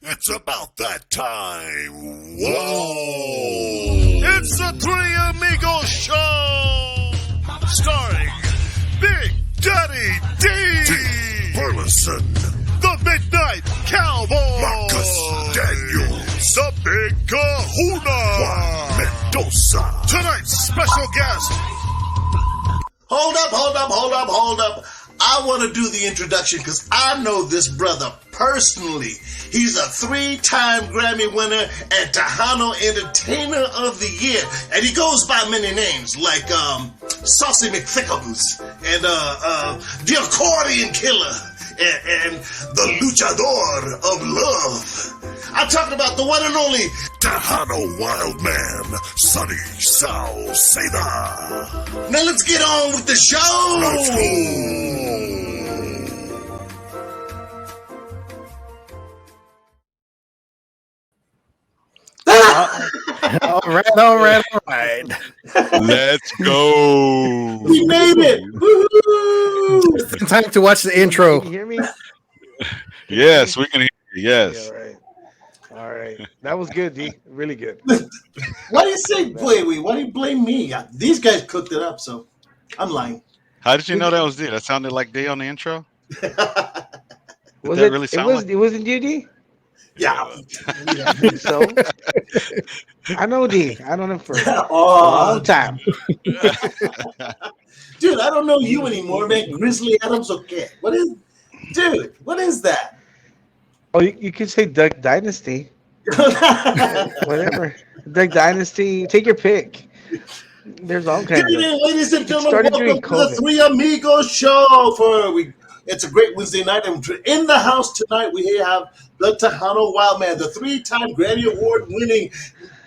It's about that time. Whoa! It's the Three Amigos Show! Starring Big Daddy D! Burleson, the Midnight Cowboy! Marcus Daniels, the Big Kahuna! Juan Mendoza! Tonight's special guest! Hold up. I want to do the introduction because I know this brother personally. He's a 3-time Grammy winner and Tejano Entertainer of the Year. And he goes by many names like Saucy McThickums and the Accordion Killer and the Luchador of Love. I'm talking about the one and only Tejano Wildman, Sonny Sauceda. Now let's get on with the show. Let's go. All right. Let's go. We made it. Woo-hoo. It's time to watch the intro. Can you hear me? Yes, we can hear you. Yes. Yeah, all right. That was good, D. Really good. Why do you say blame me? Why do you blame me? These guys cooked it up, so I'm lying. How did you know that was D? That sounded like D on the intro? Was that it? really It sound was. like- It wasn't you, D. Yeah. So I know D. I know him for a Oh, long time. dude, I don't know you anymore, man. Grizzly Adams, okay. What is that? Oh, you could say Duck Dynasty. Whatever. Duck Dynasty. Take your pick. There's all kinds Good of. evening, ladies and gentlemen. started Welcome during to the COVID. Three Amigos Show. It's a great Wednesday night. And in the house tonight, we have the Tejano Wildman, the 3-time Grammy Award-winning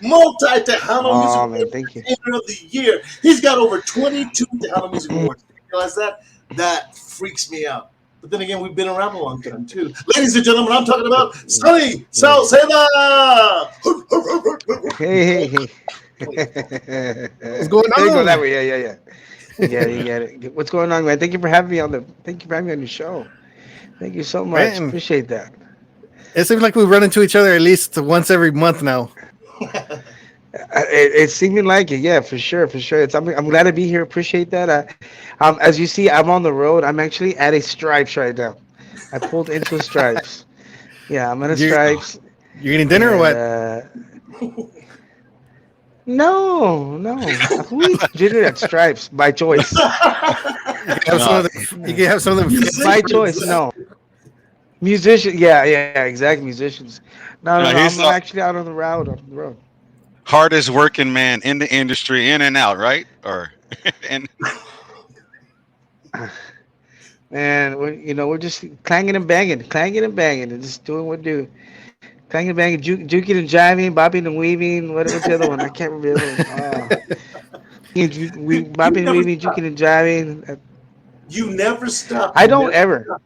multi-Tejano Oh, man, Music thank you. Entertainer of the Year. He's got over 22 Tejano Music Awards. You realize that? That freaks me out. But then again, we've been around a long time, too. Ladies and gentlemen, I'm talking about Sonny Sauceda. Hey. What's going There you go on? that way. Yeah. Yeah, you get it. What's going on, man? Thank you for having me on your show. Thank you so much. Man. Appreciate that. It seems like we run into each other at least once every month now. It's seeming like it, yeah, for sure. I'm glad to be here. Appreciate that. As you see, I'm on the road. I'm actually at a Stripes right now. I pulled into a Stripes. Yeah, I'm at a Stripes. You eating dinner or what? No. Who eats dinner at Stripes by choice? You can have some of them. By choice, no. Musician, yeah, exactly. Musicians. No, he's I'm actually out on the road. Hardest working man in the industry, in and out, right? Or and And we're just clanging and banging, and just doing what we do. Clanging and banging, juking and jiving, bobbing and weaving. What's the other one? I can't remember. We bobbing and weaving, juking and jiving. You never stop. I don't ever.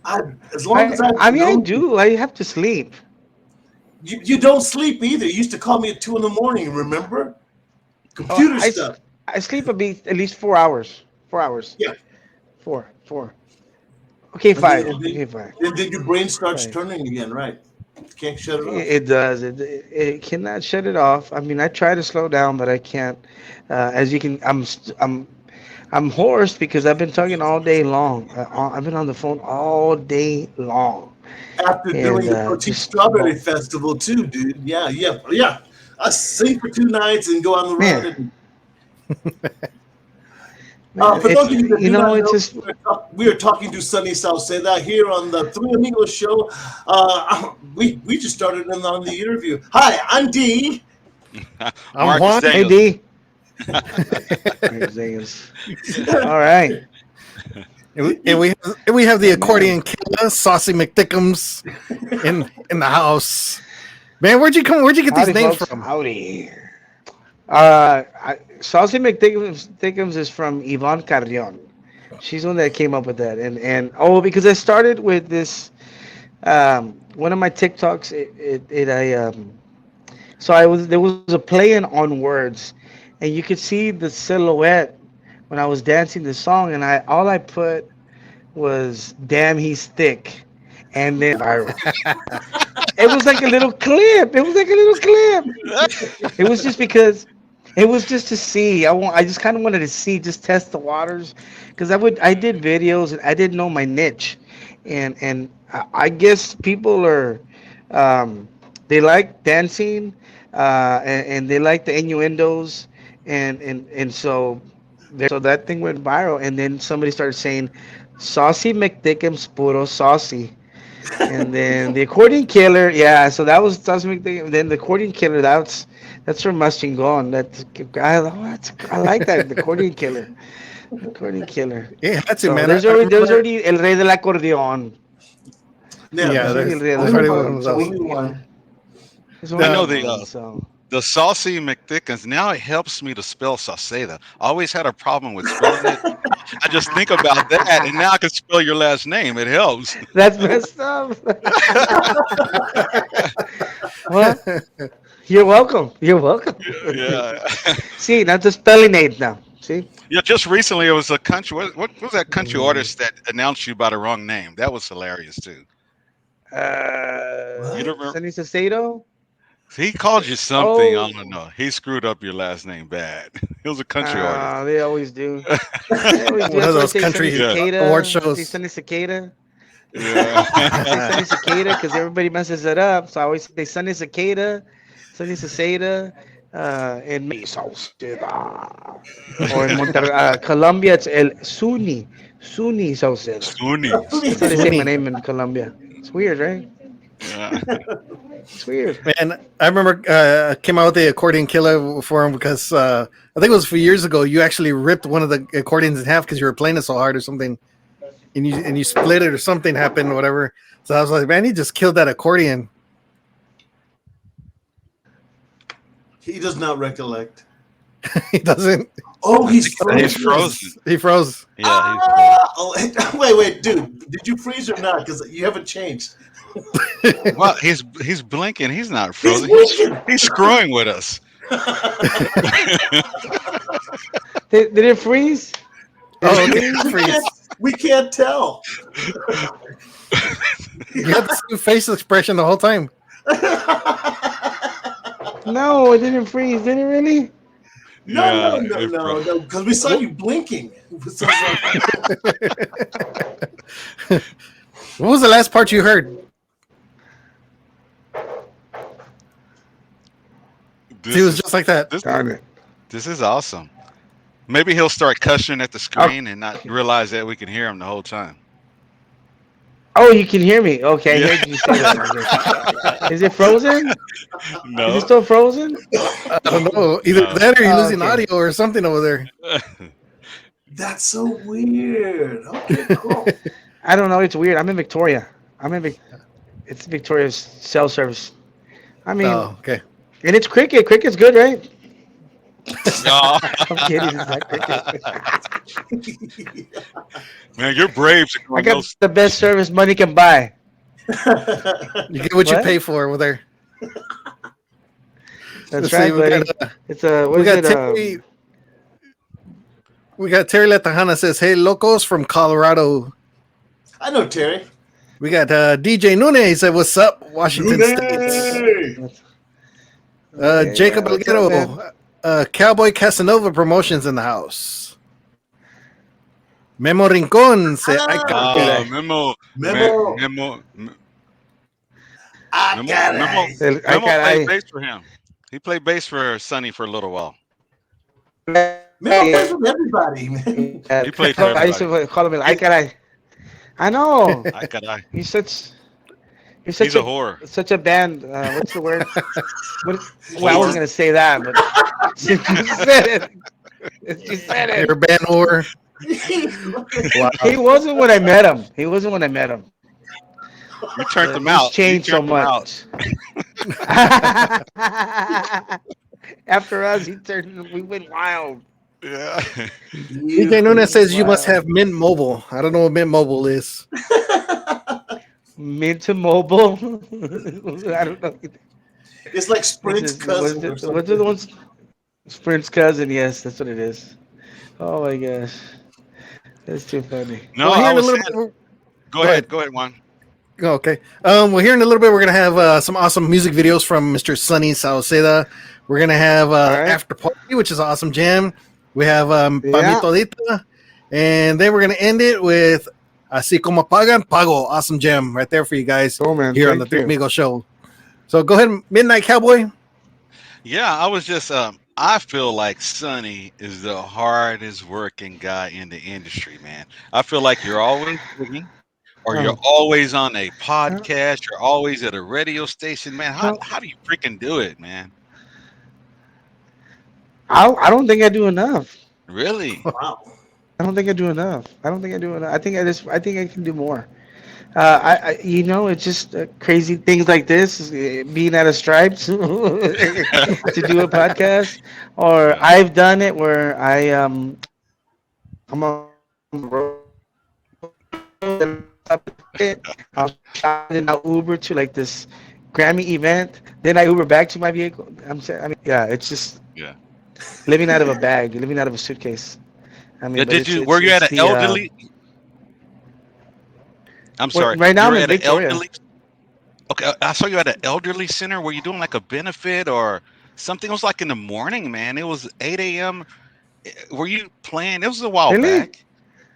As long as I mean, I do. I have to sleep. You don't sleep either. You used to call me at 2 a.m. Remember? Computer stuff. I sleep at least 4 hours. 4 hours. Yeah. Four. Okay, five. And then your brain starts turning again, right? Can't shut it off. It does. It cannot shut it off. I mean, I try to slow down, but I can't. As you can, I'm hoarse because I've been talking all day long. I've been on the phone all day long. After doing the Protein Strawberry Festival too, dude. Yeah. I sing for 2 nights and go on the road. For those of you that do not know, we are talking to Sonny Sauceda here on the Three Amigos Show. We just started on the interview. Hi, I'm D. I'm Juan. Hey, D. All right. And we have the accordion killer, Saucy McThickums, in the house. Man, where'd you get these names from? Howdy. Saucy McThickums is from Yvonne Carrion. She's the one that came up with that. And because I started with this, one of my TikToks, there was a play on words, and you could see the silhouette when I was dancing the song, and all I put was "damn, he's thick," and then viral. It was like a little clip. It was like a little clip. It was just because it was just to see. I just kind of wanted to see, just test the waters, because I did videos and I didn't know my niche, and I guess people are, they like dancing, and they like the innuendos, and so that thing went viral, and then somebody started saying, "Saucy McDickens puro saucy." And then the accordion killer, yeah. So that's me thinking. Then the accordion killer, that's from Mastingon. I like that, the accordion killer, accordion killer. Yeah, that's it, So man. there's already El Rey del Acordeón. Yeah, There's already El Rey del there's already one Acordeón. of So those. there's I only know one, so the saucy McDickens. Now it helps me to spell Sauceda. I always had a problem with spelling it. I just think about that, and now I can spell your last name. It helps. that's messed up. Well, you're welcome. You're welcome. Yeah, See, that's a spelling aid now. See. yeah. Just recently, it was a country. What was that country artist that announced you by the wrong name? That was hilarious too. You don't remember? Sunny Saucedo? He called you something. I Oh, don't know. He screwed up your last name bad. He was a country artist. they always do. They always do. One of That's why I those say Sunny country Yeah. Cicada. award I say shows. Sunny Cicada. Yeah. I say Sunny Cicada because everybody messes it up. So I always say Sunny Cicada, Sunny Sauceda, in Sauceda. Or in Monterrey, Colombia, it's El Sunny Sauceda. Sunni. That's how they say my name in Colombia. It's weird, right? Yeah. It's weird. Man, I remember I came out with the accordion killer for him because I think it was a few years ago. You actually ripped one of the accordions in half because you were playing it so hard or something, and you split it or something happened or whatever. So I was like, man, he just killed that accordion. He does not recollect. He doesn't. Oh, he's He's frozen. frozen. He froze. Yeah. Oh, wait, dude. Did you freeze or not? Because you haven't changed. Well, he's blinking. He's not He's frozen. blinking. He's screwing with us. Did it freeze? Oh, Did it okay. freeze? We can't tell. You had the same facial expression the whole time. No, it didn't freeze. Did it really? No, Yeah, it froze. no. Because we saw you blinking. So What was the last part you heard? This He was is- just like that. Darn it. This is awesome. Maybe he'll start cussing at the screen and not realize that we can hear him the whole time. Oh, you can hear me. Okay, I Yeah. heard you say that. Is it frozen? Is No. it still frozen? I don't know. Either No. that or you're Oh, losing okay. audio or something over there. that's so weird. Okay, cool. I don't know. It's weird. I'm in Victoria. It's Victoria's cell service. I mean, Oh, okay. and it's cricket. Cricket's good, right? Oh, I'm kidding. It's not cricket. man, your Braves are I going got those. the best service money can buy. You get what you What? pay for over there. That's Let's see, right, we buddy. got, It's a what we is got it? Terry. We got Terry Latajana says, "Hey, locos from Colorado." I know Terry. We got DJ Nune. He said, "What's up, Washington State?" Hey! Jacob what's up, Alguero, Cowboy Casanova Promotions in the house. Memo Rincon said, "I got it." Memo. Memo. Memo. I Memo, got Memo, it. Memo I played got bass for him. He played bass for Sonny for a little while. Memo plays with everybody, man. He played for I used to call him I caray. I know. I got I. You're such He's a whore. such a band. What's the word? Well, I wasn't gonna say that, but you said it. You said it. You're a band whore. Wow. He wasn't when I met him. He wasn't when I met him. You turned But them he's out. You changed so turned them out. much. After us, we went wild. Yeah. DJ Nunez says you must have Mint Mobile. I don't know what Mint Mobile is. Mint to mobile. I don't know. It's like Sprint's cousin. or What's something. the ones? Sprint's cousin. Yes, that's what it is. Oh my gosh, that's too funny. No, Well, I hearing was a saying, little bit. go ahead. Go ahead, Juan. Okay. Well, here in a little bit, we're gonna have some awesome music videos from Mr. Sunny Sauceda. We're gonna have All right. After Party, which is an awesome jam. We have Pa Mi Yeah. Todita, and then we're gonna end it with Así Como Pagan Pago, awesome jam right there for you guys Oh man. here on the Thank Three you. Amigos show. So go ahead, Midnight Cowboy. Yeah, I was just I feel like Sonny is the hardest working guy in the industry, man. I feel like you're always working, or you're Oh. always on a Uh, podcast, you're always at a radio station, man. How well, how do you freaking do it, man? I don't think I do enough. Really? Wow. I don't think I do enough. I don't think I do enough. I think I can do more. You know, it's just crazy things like this, being out of stripes to do a podcast, or Yeah. I've done it where I'm on the road, I'll shop and I'll Uber to like this Grammy event, then I Uber back to my vehicle. I mean, yeah, it's just Yeah. living out of a bag, living out of a suitcase. I Yeah, mean, but did you were you it's at an the elderly I'm sorry. right now You I'm were in at an Victoria. elderly Okay, I saw you at an elderly center. Were you doing like a benefit or something? It was like in the morning, man. It was 8 a.m. Were you playing? It was a while Really? back.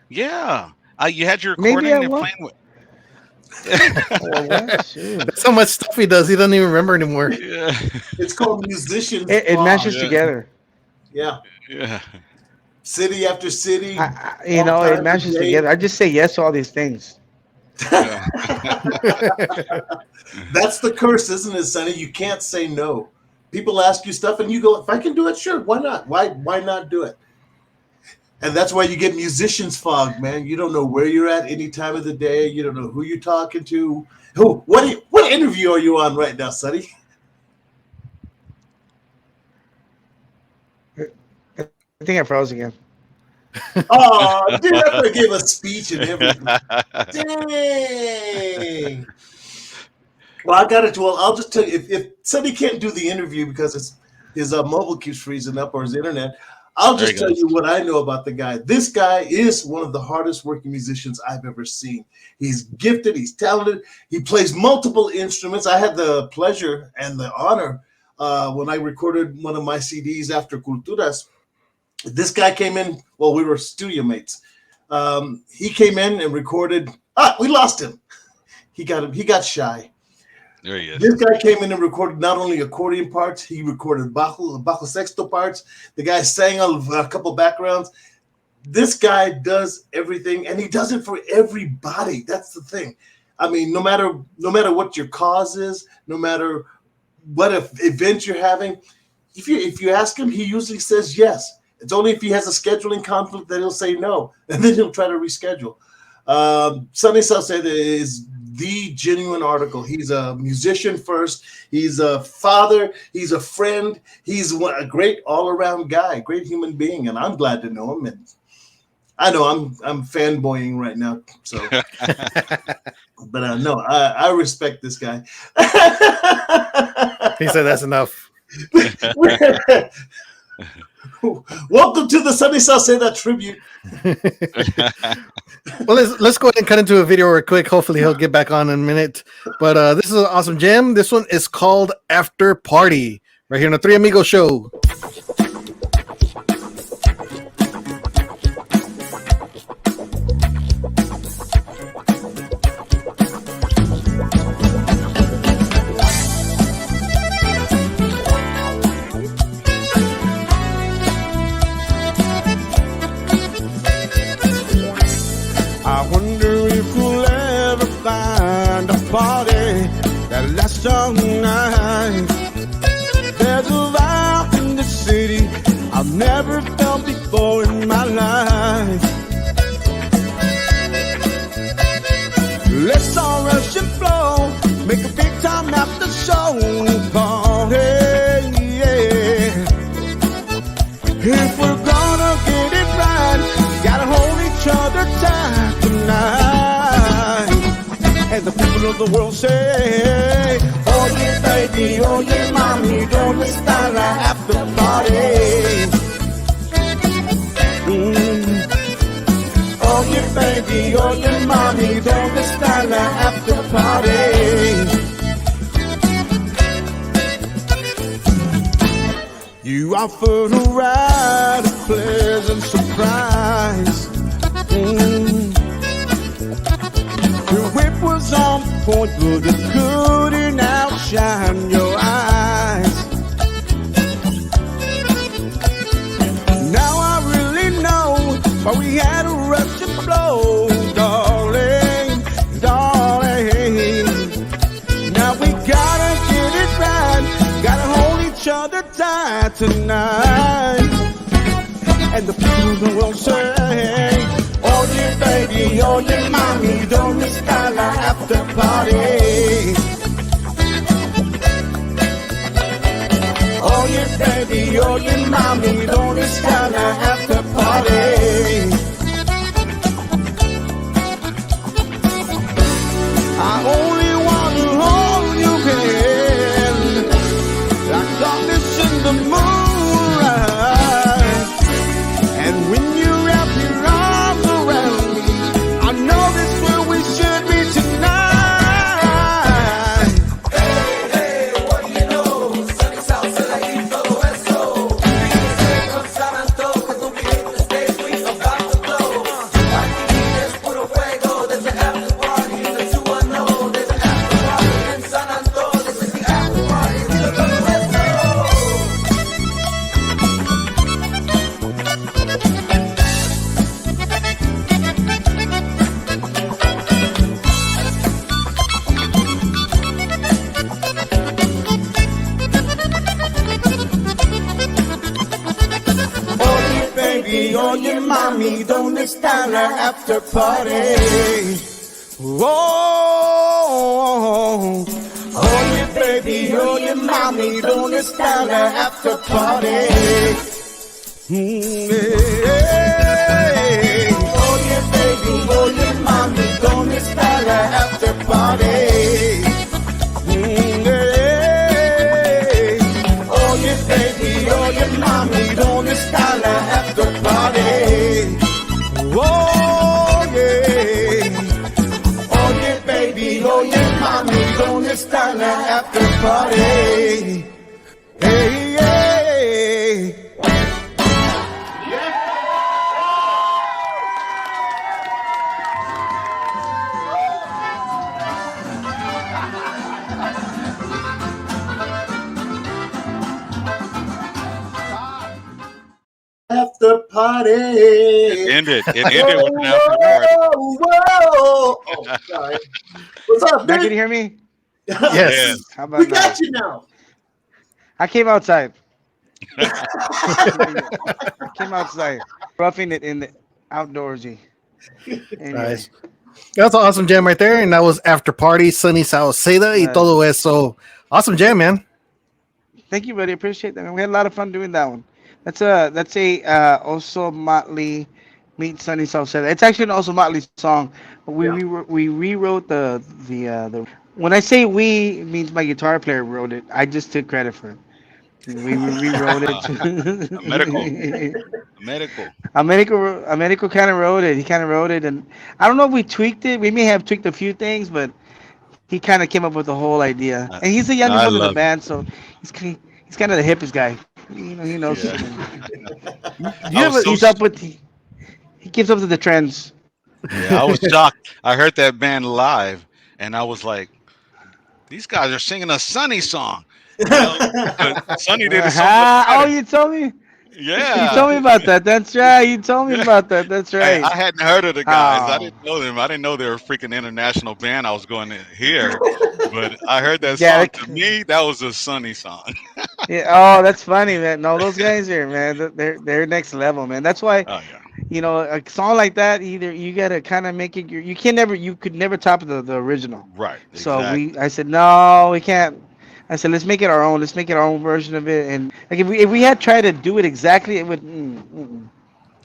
Yeah. You had your Maybe I recording and was. playing with. Or what? Shoot. That's how much stuff he does. He doesn't even remember anymore. Yeah. It's called musicians. It matches Yeah. together. Yeah. Yeah. City after city. You all know, it times matches of day. together. I just say yes to all these things. Yeah. That's the curse, isn't it, Sonny? You can't say no. People ask you stuff and you go, if I can do it, sure, why not? Why not do it? And that's why you get musicians fog, man. You don't know where you're at any time of the day. You don't know who you're talking to. What interview are you on right now, Sonny? I think I froze again. Oh, dude, I could have gave a speech and everything. Dang. Well, I got it. Well, I'll just tell you, if Sonny can't do the interview because his mobile keeps freezing up or his internet, I'll There just he tell goes. you what I know about the guy. This guy is one of the hardest working musicians I've ever seen. He's gifted. He's talented. He plays multiple instruments. I had the pleasure and the honor when I recorded one of my CDs after Culturas. This guy came in. Well, we were studio mates. He came in and recorded. We lost him. He got shy. There he is. This guy came in and recorded not only accordion parts, he recorded bajo sexto parts. The guy sang a couple backgrounds. This guy does everything, and he does it for everybody. That's the thing. I mean, no matter what your cause is, no matter what event you're having, if you ask him, he usually says yes. It's only if he has a scheduling conflict that he'll say no, and then he'll try to reschedule. Sonny Sauceda is the genuine article. He's a musician first. He's a father. He's a friend. He's a great all-around guy, great human being, and I'm glad to know him. And I know I'm fanboying right now. So, but no, I respect this guy. He said that's enough. Welcome to the Sonny Sauceda tribute. Well, let's go ahead and cut into a video real quick. Hopefully, he'll get back on in a minute. But this is an awesome jam. This one is called After Party, right here on the Three Amigos show. I wonder if we'll ever find a party that lasts all night. There's a vibe in the city I've never felt before in my life. Let's all rush and flow, make a big time after show party. Yeah. If we're gonna get it right, gotta hold each other tight tonight. And the people of the world say, oye baby, oye mami, ¿dónde está la after party? Oye baby, oye mami, ¿dónde está la after party? offered a ride, a pleasant surprise. The whip was on point, but it couldn't outshine your eyes. Now I really know why we had a rush to blow, darling, darling. Now we gotta get it right, gotta hold each other tight tonight. And the people will say, oh yeah baby, oh yeah mommy, don't miss the after party. Oh yeah baby, oh yeah mommy, don't miss the after party. I only want to hold your hand, like darkness in the moonlight. And when you wrap your arms around me, I know this where we should be tonight. Hey, hey, what do you know? Sunny Sauceda y todo eso. Con San Antonio, cause when we hit the stage, we about to blow. Aquí es puro fuego, there's an after party. The 210, there's an after party. In San Antonio, this is the after party. Dilo todo eso. Oye baby, oye mami, ¿dónde está la after party? Oh, oye baby, oye mami, ¿dónde está la after party? Hey. Oye baby, oye mami, ¿dónde está la after party? Hey. Oye baby, oye mami, ¿dónde está la after party? Oh yeah. Oye baby, oye mami, ¿dónde está la after party? Hey, hey. After party. It ended with an after party. Whoa! Oh, sorry. What's up, Now can you Big? hear me? Yes. How about We now? got you now. I came outside. I came outside, roughing it in the outdoorsy. Anyway. Nice. That's an awesome jam right there. And that was After Party, Sunny Sauceda y todo eso. Awesome jam, man. Thank you, buddy. Appreciate that. Man. We had a lot of fun doing that one. That's a also Motley meet Sunny Sauceda. It's actually an also Motley song. But we rewrote the when I say we, it means my guitar player wrote it. I just took credit for it. We rewrote it. Americo kind of wrote it. He kind of wrote it, and I don't know if we tweaked it. We may have tweaked a few things, but he kind of came up with the whole idea. And he's the youngest one in the band, so he's kind of the hippest guy. You know, he knows. Yeah. He keeps up to the trends. Yeah, I was shocked. I heard that band live, and I was like, "These guys are singing a Sunny song." You know, but Sunny did it so much Oh, better. you told me. Yeah, You told me about that. That's right. You told me about that. That's right. I hadn't heard of the guys. I Oh. didn't know them. I didn't know they were a freaking international band. I was going to hear, but I heard that Yeah, song. To me, that was a Sunny song. Yeah. Oh, that's funny, man. No, those guys are, man. They're next level, man. That's why, Oh yeah, you know, a song like that, either you gotta kind of make it. You could never top the original. right. So Exactly. I said, no, we can't. I said, let's make it our own. Let's make it our own version of it. And like if we had tried to do it exactly, it wouldn't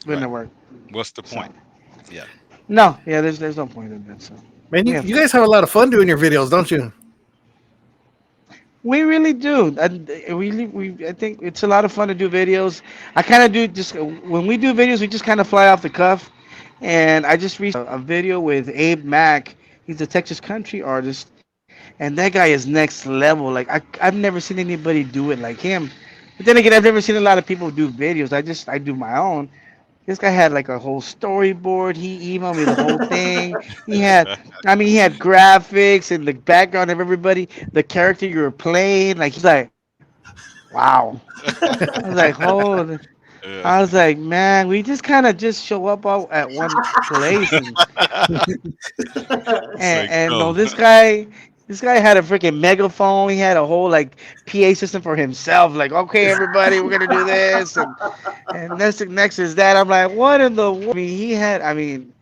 have worked. What's the point? Yeah. No, yeah, there's no point in that. So Man, Yeah. you guys have a lot of fun doing your videos, don't you? we really do. I think it's a lot of fun to do videos. I kind of do just when we do videos, we just kind of fly off the cuff. And I just reached a video with Abe Mack. He's a Texas country artist, and that guy is next level. Like I've never seen anybody do it like him. But then again, I've never seen a lot of people do videos. I do my own. This guy had like a whole storyboard. He emailed me the whole thing. He had, I mean, he had graphics and the background of everybody, the character you were playing. Like he's like, wow. I was like, hold. Yeah. I was like, man, we just kind of just show up all at one place It's like, and no, no. this guy had a freaking megaphone. He had a whole like PA system for himself. Like, okay, everybody, we're gonna do this, and next is that. I'm like, what in the? I mean, he had. I mean,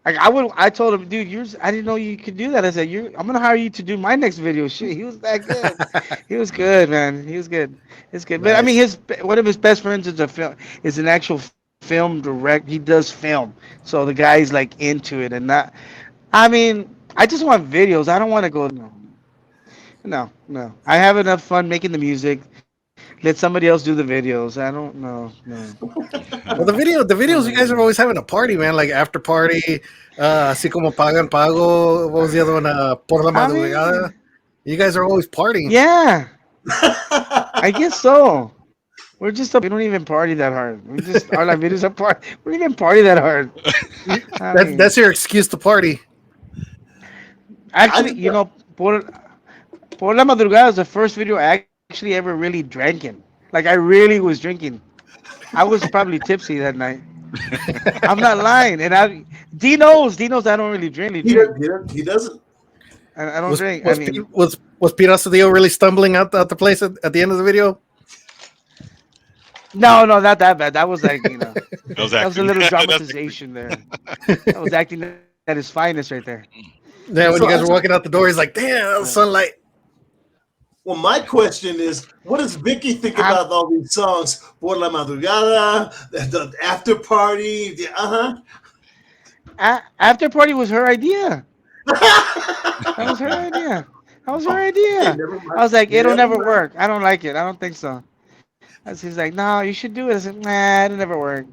like I told him, dude, I didn't know you could do that. I said, I'm gonna hire you to do my next video. Shit, he was that good. He was good, man. He was good. It's good. But I mean, Nice. one of his best friends is an actual film direct. He does film, so the guy's like into it and not. I mean, I just want videos. I don't want to go. No, no, no. I have enough fun making the music. Let somebody else do the videos. I don't know. No, Well, no, the videos, you no. guys are always having a party, man. Like after party, así como pagan pago. What was the other one? Por la I mean, madrugada. You guys are always partying. yeah, I guess so. We're just we don't even party that hard. We just our like videos are part. We don't even party that hard. I mean, That's your excuse to party. I actually, just, por la madrugada is the first video I actually ever really drank in. Like I really was drinking. I was probably tipsy that night. I'm not lying, and D knows I don't really drink. he doesn't. I don't Was drink. I was mean, was Piracio really stumbling out the place at the end of the video? no, no, not that bad. That was like Those that was a acting. little That's dramatization there. That was acting at his finest right there. Yeah, when So you guys I were walking out the door, he's like, "Damn, sunlight." Well, my question is, what does Vicky think I'm, about all these songs? Por la madrugada, the after party, the after party was her idea. That was her idea. That was her Okay, idea. never mind. I was like, it'll Never never mind. work. I don't like it. I don't think so. He's like, no, you should do it. I said, nah, it'll never work.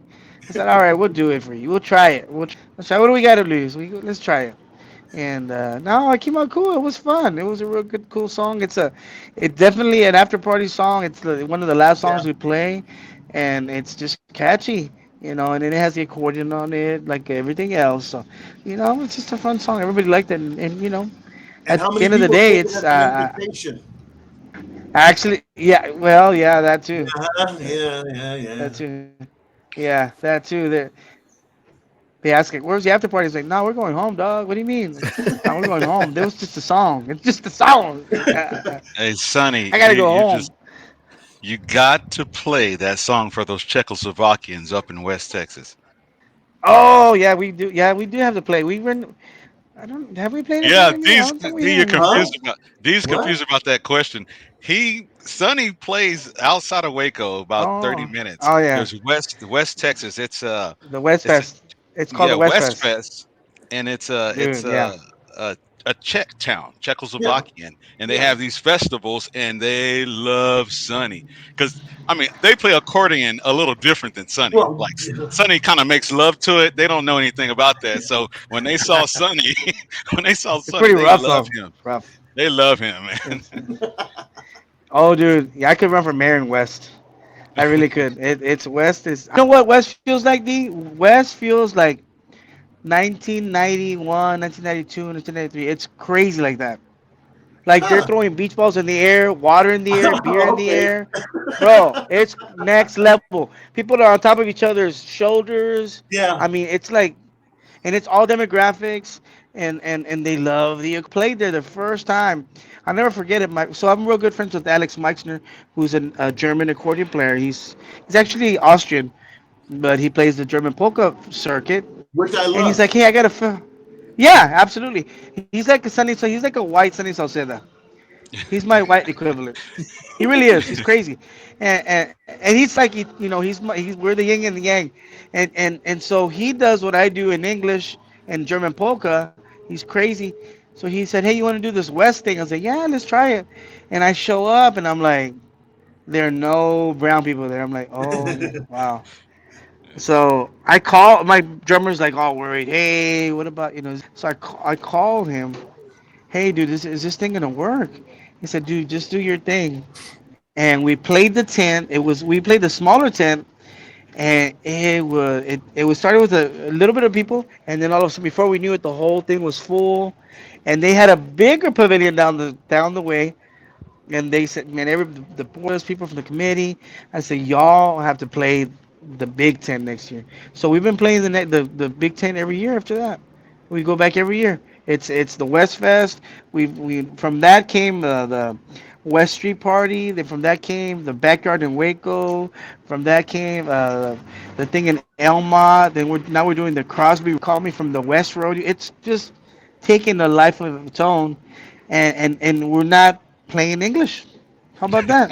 I said, all right, we'll do it for you. We'll try it. Let's try. What do we got to lose? Let's try it. And no, it came out cool. It was fun. It was a real good, cool song. It definitely an after party song. It's one of the last Yeah. songs we play, and it's just catchy, and then it has the accordion on it, like everything else. So, it's just a fun song. Everybody liked it, and And at how the many end of the people day, came it's at the invitation? actually, yeah, well, yeah, that too, Yeah. that too, yeah, that too. They ask it, where's the after party? He's like, no, we're going home, dog. What do you mean? No, we're going home. That was just a song. It's just a song. Hey, Sonny, I gotta you go you home. just you got to play that song for those Czechoslovakians up in West Texas. Oh yeah, we do. Yeah, we do have to play. I don't. Have we played it for Yeah, them yet? I don't think we you're have. Huh? What? confused about that question. Sonny plays outside of Waco about 30 Oh, minutes. oh yeah, There's West Texas. the West It's Fest. It's called yeah, the West West Fest, Fest, and it's dude. Yeah. a Czech town, Yeah. Czechoslovakian, and they Yeah. have these festivals, and they love Sonny because I mean they play accordion a little different than Sonny. Well, Like Sonny kind of makes love to it. They don't know anything about that. So when they saw Sonny, when they saw It's Sonny, pretty they rough love though. him. Rough. They love him, man. It's, oh, dude. Yeah, I could run for mayor in West. I really could. It's West is. You know what West feels like? West feels like 1991, 1992, 1993. It's crazy like that. Like they're huh. throwing beach balls in the air, water in the air, beer in the Okay. air. Bro, it's next level. People are on top of each other's shoulders. Yeah. I mean, it's like, and it's all demographics, and they love the played there the first time. I'll never forget it. So I'm real good friends with Alex Meixner, who's a German accordion player. He's actually Austrian, but he plays the German polka circuit. Which I And he's love. like, hey, I got to. Yeah, absolutely. He's like a Sunny, so he's like a white Sunny Sauceda. He's my white equivalent. He really is. He's crazy, and he's like we're the yin and the yang, and so he does what I do in English and German polka. He's crazy, so he said, "Hey, you want to do this West thing?" I was like, "Yeah, let's try it." And I show up, and I'm like, "There are no brown people there." I'm like, "Oh wow." So I call my drummer's like all worried. Hey, what about So I called him. Hey, dude, is this thing gonna work? He said, dude, just do your thing. and we played the tent. We played the smaller tent, and it was started with a little bit of people, and then all of a sudden, before we knew it, the whole thing was full, and they had a bigger pavilion down the way. And they said, man, the boys, people from the committee, I said, y'all have to play the Big Ten next year. So we've been playing the Big Ten every year after that. We go back every year. It's the West Fest. We from that came the West Street Party. Then from that came the Backyard in Waco. From that came the thing in Elmont. Then we're doing the Crosby Call Me from the West Road. It's just taking a life of its own, and we're not playing English. How about that?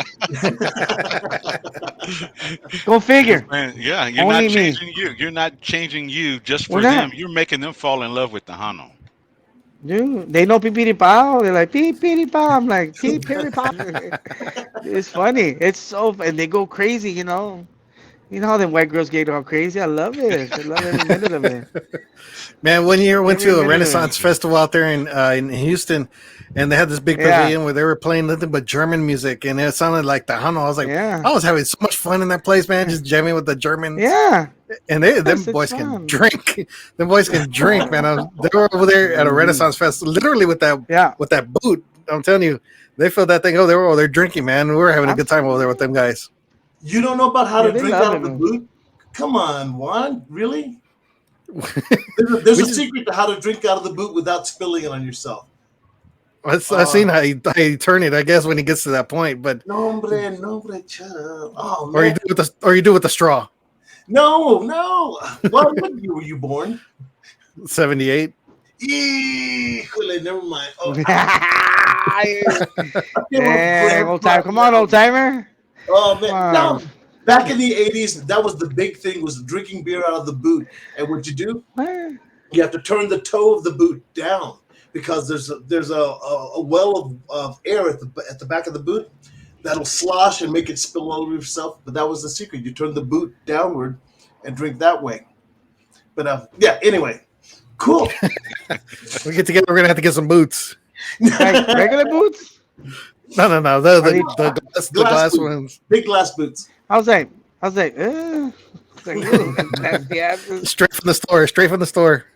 Go figure. Man, yeah, you're not Only me. changing you. You're not changing you just We're for them. not. You're making them fall in love with the Hano. Dude, they know pipiri pao. They're like pipiri pao. I'm like pipiri pao. It's funny. It's and they go crazy. You know how them white girls get all crazy. I love it. I love every minute of it. Man, one year I went Every to a minute of Renaissance it. festival out there in Houston, and they had this big Yeah. pavilion where they were playing nothing but German music, and it sounded like the Hano. I was like, Yeah. I was having so much fun in that place, man, just jamming with the Germans. Yeah. And them Yes, it's boys can fun. drink. Them boys can drink, man. They were over there at a Renaissance festival, literally with Yeah. that boot. I'm telling you, they filled that thing. Oh, they were over there drinking, man. We were having a good time over there with them guys. You don't know about how Yeah, to they drink love out it, of the man. boot? Come on, Juan. Really? There's a secret to how to drink out of the boot without spilling it on yourself. I've seen how he turn it. I guess when he gets to that point, but No, hombre, shut up. Oh, or you man. do with the straw. No. Well, when were you born? 78. Híjole, never mind. Oh, Dang, old timer. Come on, old timer. Oh, man. Come No. on. Back in the 80s, that was the big thing, was drinking beer out of the boot. And what you do, What? you have to turn the toe of the boot down because there's a well of air at the back of the boot that'll slosh and make it spill all over yourself. But that was the secret. You turn the boot downward and drink that way. But yeah, anyway, cool. We get together. We're gonna have to get some boots. Like regular boots? No. The glass boots. ones. Big glass boots. I was like, it's like, ooh, nasty asses. Straight from the store.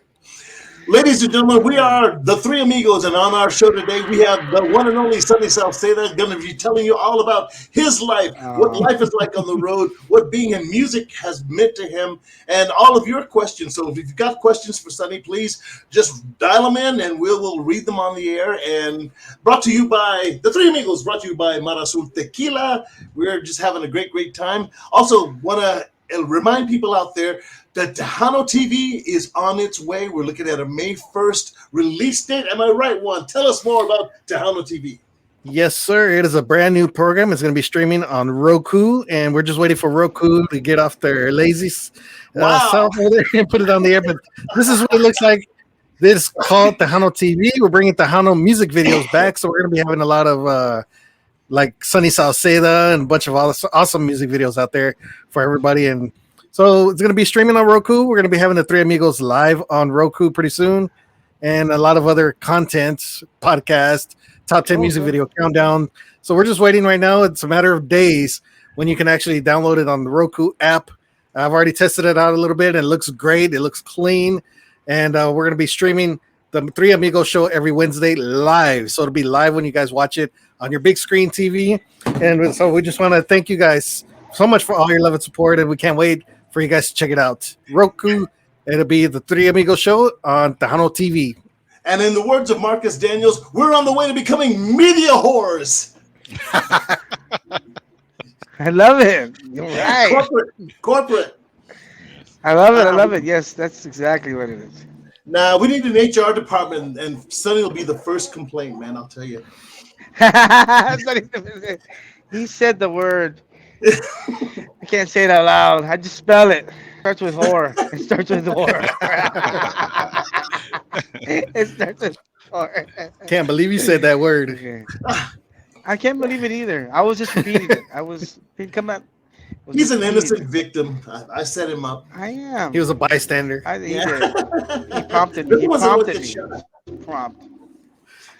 Ladies and gentlemen, we are the Three Amigos, and on our show today, we have the one and only Sonny Sauceda going to be telling you all about his life, what life is like on the road, what being in music has meant to him, and all of your questions. So if you've got questions for Sonny, please just dial them in, and we'll read them on the air. And brought to you by the Three Amigos, brought to you by Marasul Tequila. We're just having a great time. Also, want to remind people out there that Tejano TV is on its way. We're looking at a May 1st release date. Am I right, Juan? Tell us more about Tejano TV. Yes, sir. It is a brand new program. It's going to be streaming on Roku, and we're just waiting for Roku to get off their lazy self and put it on the air. But this is what it looks like. This is called Tejano TV. We're bringing Tejano music videos back, so we're going to be having a lot of like Sunny Sauceda and a bunch of awesome music videos out there for everybody. And so it's going to be streaming on Roku. We're going to be having the Three Amigos live on Roku pretty soon, and a lot of other content, podcast, top 10 music video countdown. So we're just waiting right now. It's a matter of days when you can actually download it on the Roku app. I've already tested it out a little bit, and it looks great. It looks clean, and we're going to be streaming the Three Amigos show every Wednesday live. So it'll be live when you guys watch it on your big screen TV. And so we just want to thank you guys so much for all your love and support, and we can't wait for you guys to check it out. Roku, it'll be the Three Amigos show on Tejano TV. And in the words of Marcus Daniels, we're on the way to becoming media whores. I love it. You're right. Corporate. I love it. Yes, that's exactly what it is. Now, we need an HR department, and Sonny will be the first complaint, man, I'll tell you. He said the word. I can't say it out loud. I just spell it. Starts with whore. It starts with whore. It starts with whore. Can't believe you said that word. Okay. I can't believe it either. I was just repeating it. He'd come out. He's an innocent victim. I set him up. I am. He was a bystander. He did. He prompted me. He prompted me. Prompt.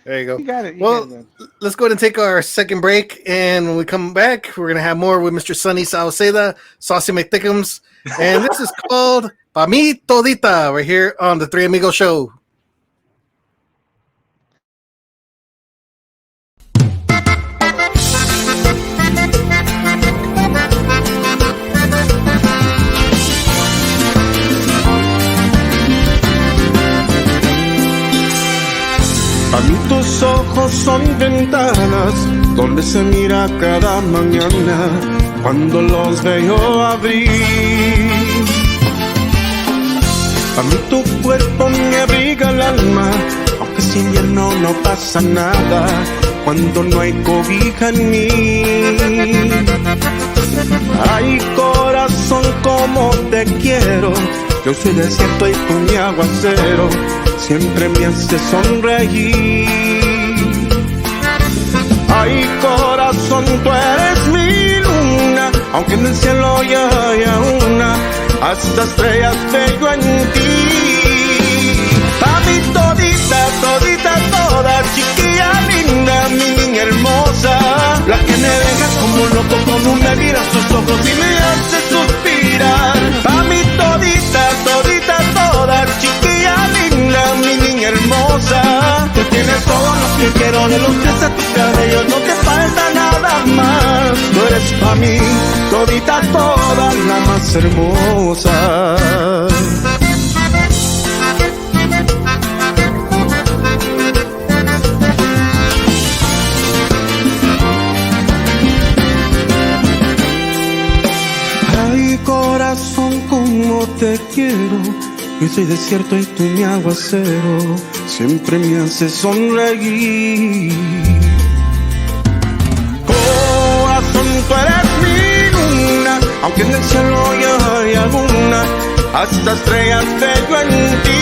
There you go. You got it. You Well, got it. let's go ahead and take our second break. And when we come back, we're going to have more with Mr. Sonny Sauceda, Saucy McThickums. And this is called Pa Mi Todita. We're here on the Three Amigos Show. A mí tus ojos son ventanas donde se mira cada mañana cuando los veo abrir. A mí tu cuerpo me abriga el alma, aunque sin invierno no pasa nada cuando no hay cobija en mí. Ay, corazón, como te quiero, yo soy desierto y tú mi aguacero, siempre me hace sonreír. Ay, corazón, tú eres mi luna, aunque en el cielo ya haya una, hasta estrellas veo en ti. Pa' mi todita, todita, toda, chiquilla linda, mi niña hermosa, la que me deja como loco cuando me miras tus ojos y me hace suspirar. Pa' mi todita, todita, toda, chiquilla linda, mi niña hermosa, tú tienes todo lo que quiero, de los pies a tus cabellos, no te falta nada más. Tú eres pa' mí, todita, toda, la más hermosa. Ay, corazón, como te quiero, yo soy desierto y tú mi aguacero, siempre me haces sonreír. Corazón, tú eres mi luna, aunque en el cielo ya hay alguna, hasta estrellas veo en ti.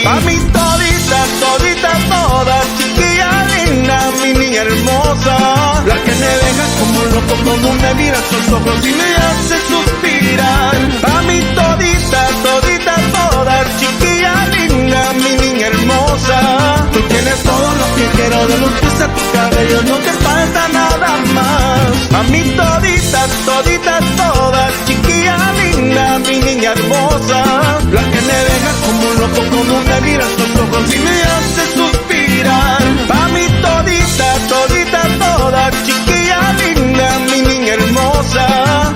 Pa' mi todita, todita, toda, chiquilla linda, mi niña hermosa, la que me deja como loco cuando me miras los ojos y me hace suspirar. Pa' mi todita, todita, toda, chiquilla linda, mi niña hermosa, tú tienes todo lo que quiero, de los pies a tus cabellos, no te falta nada más. Pa' mi todita, todita, toda, chiquilla linda, mi niña hermosa, la que me deja como loco cuando me miras los ojos y me hace suspirar. Pa' mi todita, todita, toda, chiquilla linda, mi niña hermosa,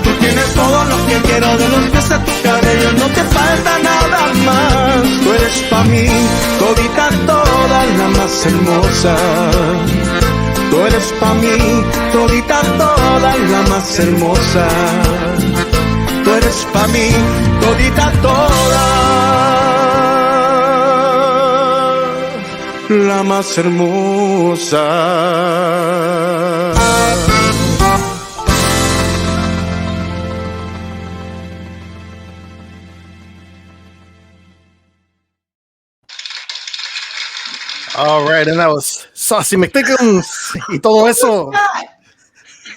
tú tienes todo lo que quiero, de los pies a tus cabellos, no te falta nada más. Tú eres pa' mí, todita, toda, la más hermosa. Tú eres pa' mí, todita, toda, la más hermosa. Tú eres pa' mí, todita, toda, la más hermosa. All right, and that was Saucy McThickums y todo eso.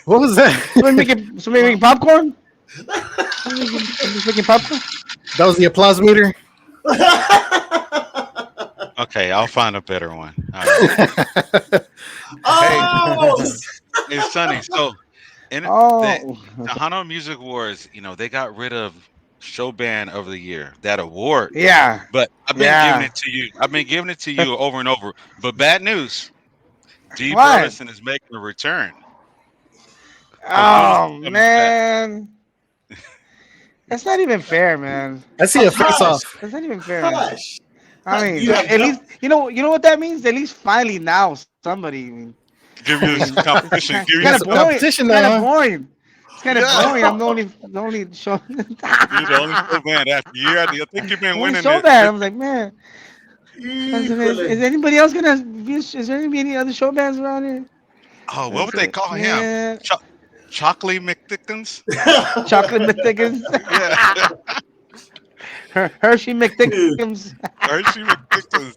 What was that? Somebody making popcorn? Somebody's making popcorn? That was the applause meter. Okay, I'll find a better one. All right. Oh, Hey, Sonny. So, in Oh. the Hano Music Awards, they got rid of Show Band of the Year, that award. Yeah. But I've been Yeah. giving it to you. I've been giving it to you over and over. But bad news, D. What? Burleson is making a return. Oh, man. That's not even fair, man. I see a face off. That's not even fair. Man. gosh. I mean, You have at least you know what that means. At least finally now somebody. I mean, Give you some competition. Give you kind of some, boring. competition Kind now, huh? of boring. It's kind of Yeah. boring. I'm the only show. you're the only show band after year. I think you've been only winning show it. band. I'm like, man. Is anybody else gonna? Is there gonna be any other show bands around here? Oh, what would they call him? Yeah. Chocolate McThickens? Chocolate McThickens. Yeah. Hershey McThickens. Hershey McThickens.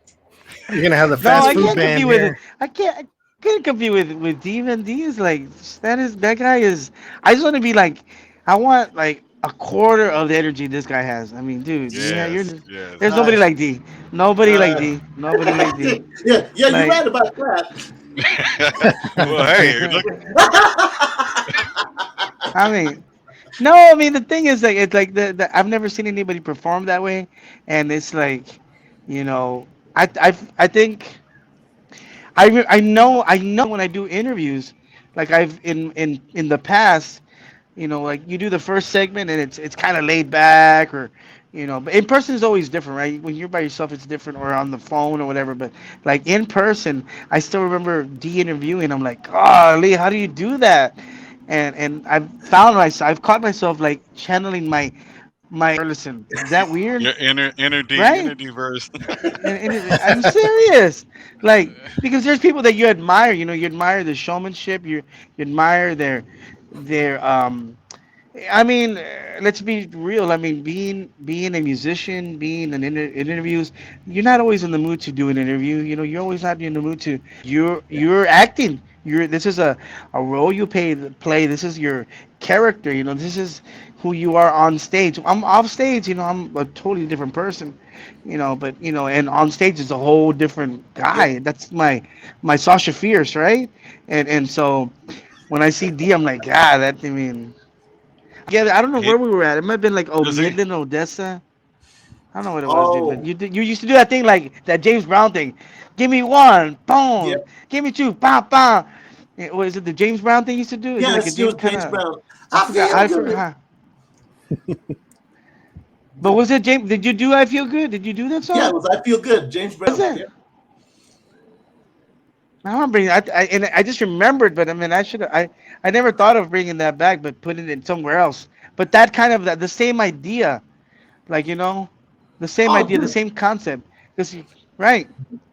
You're gonna have the No, fast I food can't band compete with here. it. I can't compete with D. And D is like that guy is. I just want to be like, I want like a quarter of the energy this guy has. I mean, dude, yeah, you're. Yes, yes. There's nobody Uh, like D. Nobody like uh, D. Nobody like D. yeah, you're Like, right about that. Well, hey, look, I mean, no, I mean the thing is like it's like the I've never seen anybody perform that way, and it's like, you know, I think I know when I do interviews, like I've in the past, like you do the first segment and it's kind of laid back or, but in person is always different, right? When you're by yourself, it's different, or on the phone or whatever. But like in person, I still remember de-interviewing. I'm like, golly, how do you do that? And I've caught myself like channeling my. Listen, is that weird? your Right? inner verse. I'm serious. Like, because there's people that you admire. You admire the showmanship. You admire their. I mean, let's be real. I mean, being a musician, being in interviews, you're not always in the mood to do an interview. You're always not in the mood to. You're acting. This is a role you play. This is your character. This is who you are on stage. I'm off stage. I'm a totally different person. But and on stage is a whole different Yep. guy. That's my Sasha Fierce, right? And so when I see D, I'm like, God, I mean. Yeah, I don't know he, where we were at. It might have been like does he? Midland, Odessa. I don't know what it was, dude. But Oh, you used to do that thing like that James Brown thing. Give me one, yeah. boom. Give me two, bam, bam. What is it? The James Brown thing used to do? Is it like a Yes, it was James kind James of? Brown. I I forgot. feel I good. forgot. But was it James? Did you do I Feel Good? Did you do that Yeah, it song? was I Feel Good, James Was Brown. it? Yeah. I don't bring. And I just remembered, but I mean, I should. I never thought of bringing that back, but putting it somewhere else. But that kind of the same idea, like the same Oh, idea, the dude, same concept. Because right,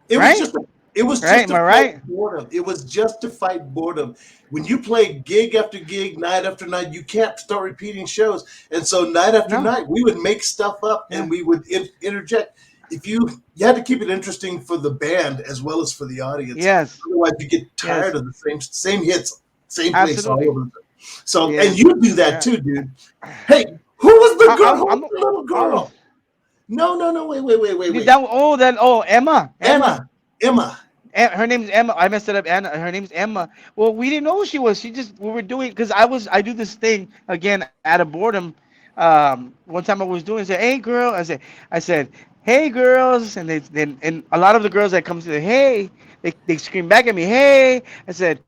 it was right, just it was right. just Am to I fight right? boredom. It was just to fight boredom. When you play gig after gig, night after night, you can't start repeating shows. And so night after No. night, we would make stuff up Yeah. and we would interject. If you had to keep it interesting for the band as well as for the audience. Yes. Otherwise, you get tired Yes. of the same hits, same place all Absolutely. over. So, Yeah. and you do that Yeah. too, dude. Hey, who was the girl? I, Who I'm. was the little Oh, girl? No, no, no. Wait. dude, Emma. Emma. Emma. Her name's Emma. I messed it up. Anna. Her name's Emma. Well, we didn't know who she was. We were doing because I do this thing again out of boredom. One time I was doing, I said, "Hey, girl," I said, "Hey, girls," and and a lot of the girls that come to the hey, they scream back at me, "Hey!" I said,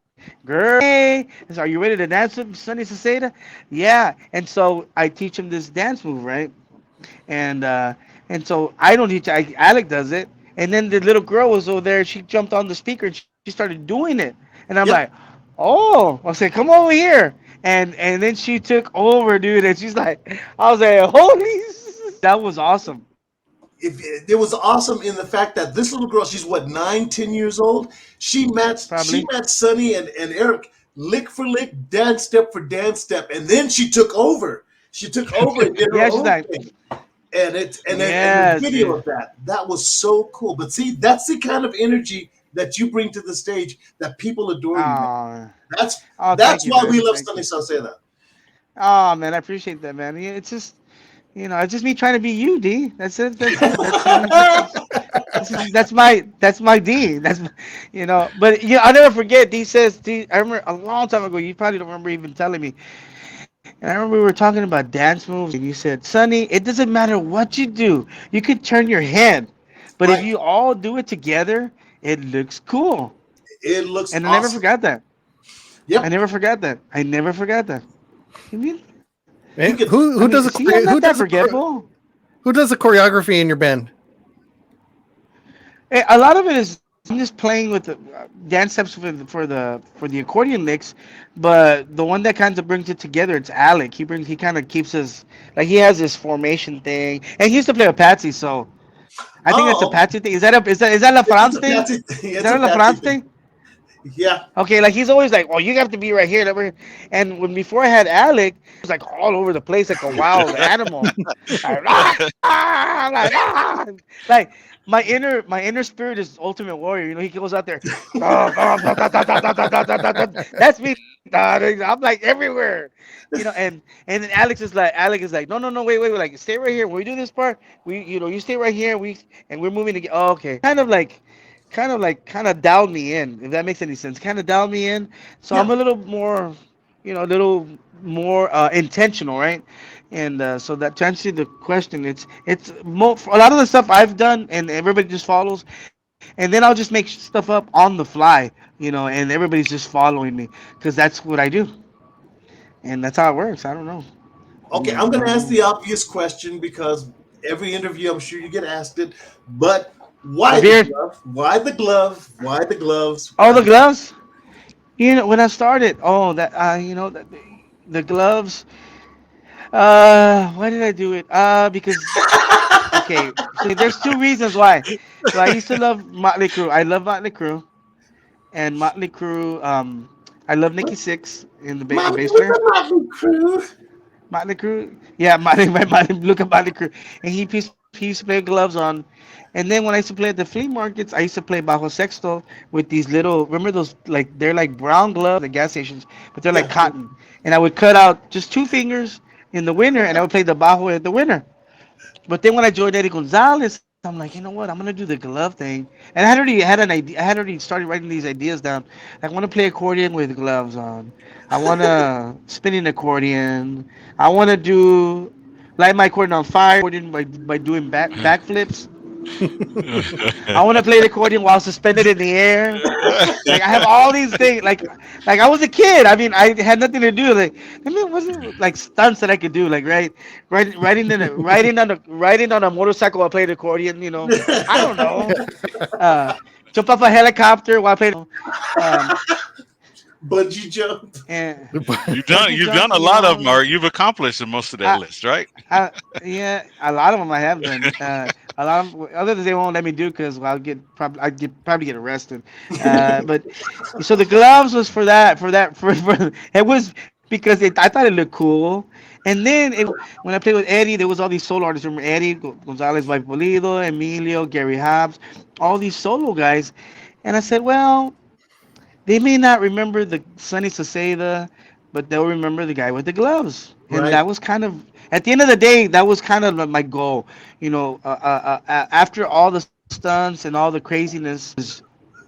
"Girl, hey!" I said, "Are you ready to dance with Sunny Sauceda?" Yeah, and so I teach them this dance move, right? and so I don't teach. Alec does it, and then the little girl was over there. She jumped on the speaker and she started doing it, and I'm like, Yep. "Oh!" I said, "Come over here," and then she took over, dude, and she's like, I was like, "Holy!" That was awesome. If it was awesome in the fact that this little girl, she's what 9, 10 years old. She Probably. matched Sonny and Eric lick for lick, dance step for dance step, and then she took over. She took over and did her Yeah, she's own like, thing. And the yes, video dude. of that was so cool. But see, that's the kind of energy that you bring to the stage that people adore you, man. Oh, That's oh, thank that's you, why we man. love Thank Sonny you. Sauceda. Oh man, I appreciate that, man. Yeah, it's just, it's just me trying to be you, D. That's it. That's it. That's the only. That's my D. But I'll never forget. D says D. I remember a long time ago. You probably don't remember even telling me. And I remember we were talking about dance moves, and you said, "Sonny, it doesn't matter what you do. You could turn your head, but if Right? you all do it together, it looks cool." It looks And I never awesome. forgot that. I Yep. never forgot that. I never forgot that. You mean? You Eh, could who I does mean, a see, I'm not who that does forgetful. who does the choreography in your band? A lot of it is I'm just playing with the dance steps for the accordion licks, but the one that kind of brings it together, it's Alec. He kind of keeps us like he has this formation thing, and he used to play with Patsy, so I think that's a Oh, Patsy thing. Is that La it's France a thing? Patsy. Is It's that a a La Patsy France thing. thing? Yeah. Okay, like he's always like, "Oh, you have to be right here." And when before I had Alec, he was like all over the place, like a wild animal. Like, like, like my inner spirit is ultimate warrior. You know, he goes out there. That's me. I'm like everywhere. You know, and then Alex is like, no, wait, like stay right here. When we do this part, you stay right here. We're moving to get. Oh, okay. Kind of dialed me in, if that makes any sense. Kind of dialed me in, so I'm Yeah. a little more, a little more intentional, right? And so that to answer the question, it's a lot of the stuff I've done, and everybody just follows, and then I'll just make stuff up on the fly, and everybody's just following me because that's what I do, and that's how it works. I don't know. Okay, I'm going to ask the obvious question because every interview, I'm sure you get asked it. But My why the beard. glove? Why the glove? Why the gloves? Oh, the gloves. When I started, the gloves. Why did I do it? Because okay, so there's two reasons why. So I used to love Motley Crue. I love Motley Crue, and Motley Crue. I love Nikki Six in the Mommy bass with player. the Motley Crew. Motley Crue. Yeah, Motley. Look at Motley Crue, and he used to play gloves on. And then when I used to play at the flea markets, I used to play bajo sexto with these little. Remember those they're like brown gloves at gas stations, but they're like Yeah. cotton. And I would cut out just two fingers in the winter, and I would play the bajo in the winter. But then when I joined Eddie Gonzalez, I'm like, you know what? I'm gonna do the glove thing. And I had already had an idea. I had already started writing these ideas down. I want to play accordion with gloves on. I want to spin an accordion. I want to do light my accordion on fire by doing backflips. I want to play the accordion while suspended in the air. Like I have all these things. Like I was a kid. I mean, I had nothing to do. I mean, it wasn't like stunts that I could do. Like riding on a motorcycle while playing the accordion. I don't know. Uh, jump off a helicopter while playing. Um, Bungee jump. and You've done bungee you've done jump. a lot of them, or you've accomplished most of that I, list, right? yeah, a lot of them I have done. A lot of others they won't let me do because I'd probably get arrested. But so the gloves was for it was because I thought it looked cool. And then when I played with Eddie, there was all these solo artists. Remember Eddie Gonzalez Polido, Emilio, Gary Hobbs, all these solo guys. And I said, well, they may not remember the Sonny Sauceda, but they'll remember the guy with the gloves. And Right. that was kind of, at the end of the day, that was kind of my goal. After all the stunts and all the craziness,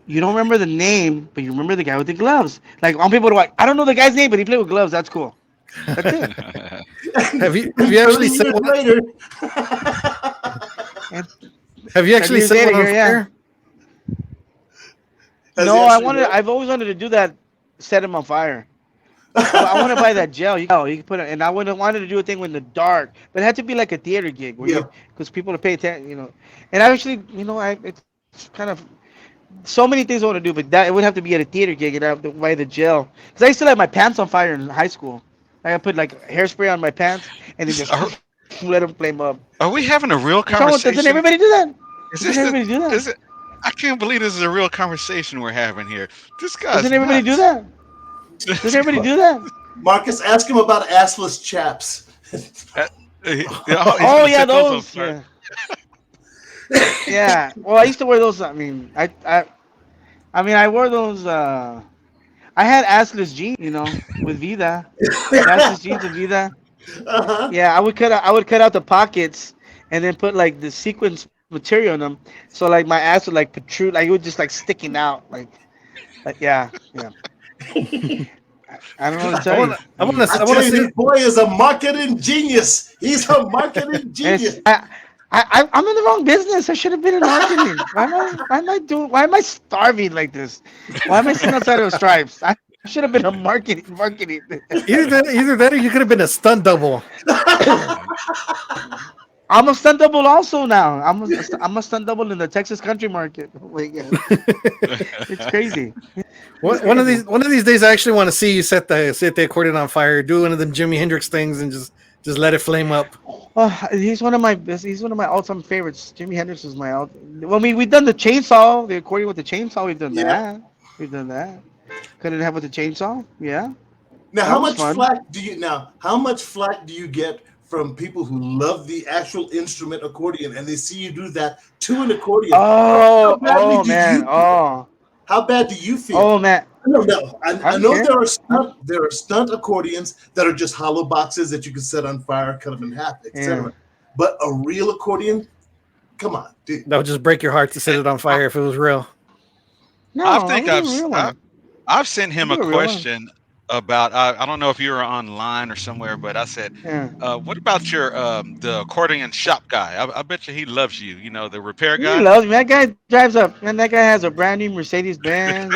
you don't remember the name, but you remember the guy with the gloves. Like, on people are like, I don't know the guy's name, but he played with gloves. That's cool. That's it. Have you actually 30 set years one? later. And Have you 30 actually years set later, one on here, yeah. fire? Has No, he actually what? I've always wanted to do that, set him on fire. I want to buy that gel. You can put it, and I wanted to do a thing with the dark, but it had to be like a theater gig where Yeah. because people to pay attention, And I actually, it's kind of so many things I want to do, but that it would have to be at a theater gig, and I have to buy the gel because I used to light my pants on fire in high school. Like I put like hairspray on my pants and then just Are, let them flame up. are we having a real What's wrong with Doesn't conversation? everybody do that? Is Doesn't this the? everybody do that? Is it? I can't believe this is a real conversation we're having here. This guy's Doesn't everybody do nuts. that? Does everybody do that? Marcus, ask him about assless chaps. He's Oh gonna yeah, set those on those. fire. Yeah. Yeah. Well, I used to wear those. I wore those. I had assless jeans, with Vida. Assless jeans with Vida. Uh-huh. Yeah, I would cut out the pockets and then put like the sequence material in them, so like my ass would like protrude, like it would just like sticking out, like yeah, yeah. I don't know what to I tell want you. to. I want to. I I want tell to you, see. this boy is a marketing genius. He's a marketing genius. It's, I'm in the wrong business. I should have been in marketing. Why am I starving like this? Why am I sitting outside of Stripes? I should have been a marketing. Either that, or you could have been a stunt double. I'm a stunt double also now. I'm a stunt double in the Texas country market. Oh my God. It's crazy. One of these days, I actually want to see you set the accordion on fire, do one of them Jimi Hendrix things, and just let it flame up. Oh, he's one of my best. He's one of my all-time favorites. Jimi Hendrix is my all. Well, we've done the chainsaw, the accordion with the chainsaw. We've done Yeah. that. We've done that. Cut it in half with a chainsaw. Yeah, Now, that was fun. how much flack do you get from people who love the actual instrument accordion and they see you do that to an accordion? How Oh, badly do man. you feel? How bad do you feel? Oh man. No, no. I I don't know care. there are stunt accordions that are just hollow boxes that you can set on fire, cut them in half, Yeah. etc. But a real accordion, come on, dude. That would just break your heart to set it on fire if it was real. No, I I think would do a real one. I've sent I him do a a real one. question about I don't know if you were online or somewhere, but I said, Yeah. what about your the accordion shop guy? I bet you he loves you. You know, the repair He guy. loves me. That guy drives up, and that guy has a brand new Mercedes Benz.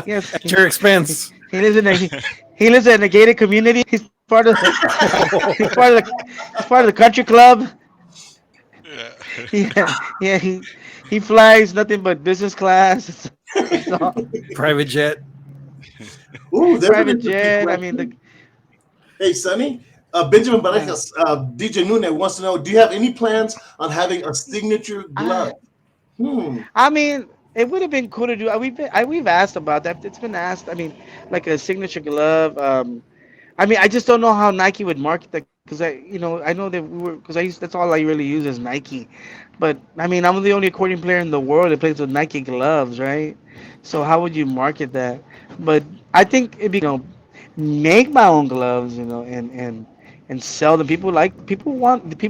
Yes, At your expense. he lives in he lives in a gated community. He's part of he's part of the country club. Yeah. Yeah. He flies nothing but business class. So, Private jet. Ooh, there's an private interesting jet. I mean, question. Hey, Sonny, Benjamin yeah. Barajas, DJ Nune wants to know: do you have any plans on having a signature glove? I, Hmm. I mean, it would have been cool to do. We've asked about that. It's been asked. I mean, like a signature glove. I mean, I just don't know how Nike would market that because I know that that's all I really use is Nike. But I mean, I'm the only accordion player in the world that plays with Nike gloves, right? So how would you market that? But I think it'd be make my own gloves, and sell them. People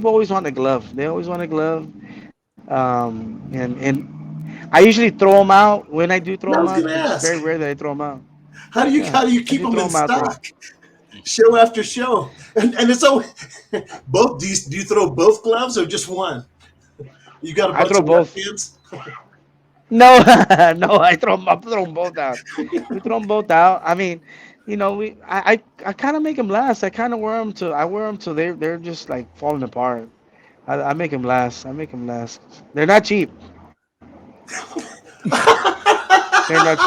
always want a glove. They always want a glove. And I usually throw them out. When I do throw I them was out, gonna it's very ask, rare that I throw them out. how Yeah, do you I keep do them throw in them out though. stock, show after show? And it's so both. Do you throw both gloves or just one? You got a I bunch throw of left both. hands. No, no, I throw them both out. We throw them both out. I mean, I kind of make them last. I wear them till they're just like falling apart. I make them last. I make them last. They're not cheap. They're not.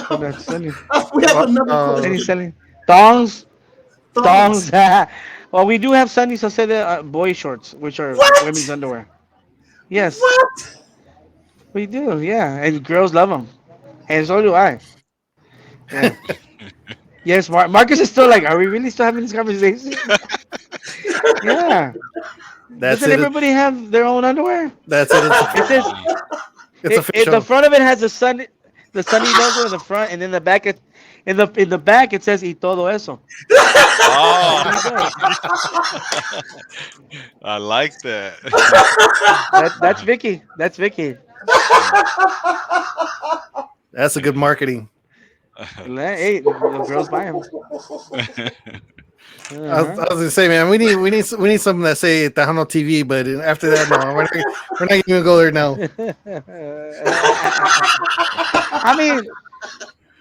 They're not selling. We have Uh, another Any um, question. selling thongs? Thongs. Thongs. Well, we do have Sunny Sauceda boy shorts, which are women's What? underwear. Yes, What? we do. Yeah, and girls love them, and so do I. Yeah. Yes, Marcus is still like, are we really still having this conversation? Yeah. that's Doesn't it. everybody have their own underwear? That's it. It says It's the official. front of it has the Sunny logo in the front, and then in the back it says y todo eso. That's Oh, what he does. I like that. That's Vicky. That's Vicky. That's a good marketing. Hey, the girls buy them. I was gonna say, man, we need something that say Tejano TV, but after that, no, we're not even gonna go there now. I mean,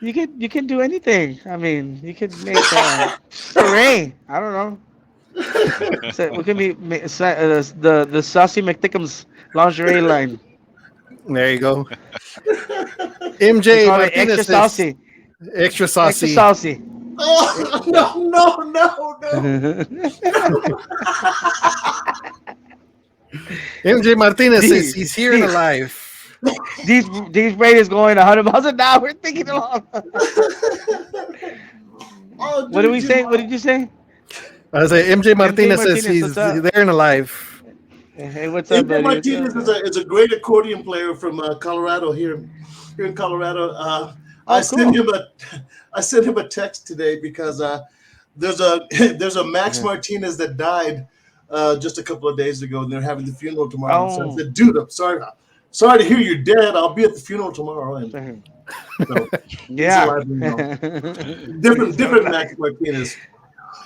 you can do anything. I mean, you could make Saray. I don't know. So we can the Saucy McTickums lingerie line. There you go. We MJ call it extra Martinez says saucy. extra Extra saucy. saucy. Oh no! MJ Martinez says These, he's here and alive. these radios going 100 miles an hour. We're thinking along. Oh, What did we dude, say? What did you say? I was like, MJ Martinez says Martinez, he's what's up? there and alive. Hey, what's up, MJ buddy? What's Martinez up? is a great accordion player from Colorado here in Colorado. Oh, cool. I sent him a text today because there's a Max Yeah. Martinez that died just a couple of days ago, and they're having the funeral tomorrow. So I Oh. said, dude, I'm sorry to hear you're dead. I'll be at the funeral tomorrow. And so Yeah. alive and well. Different Max Martinez.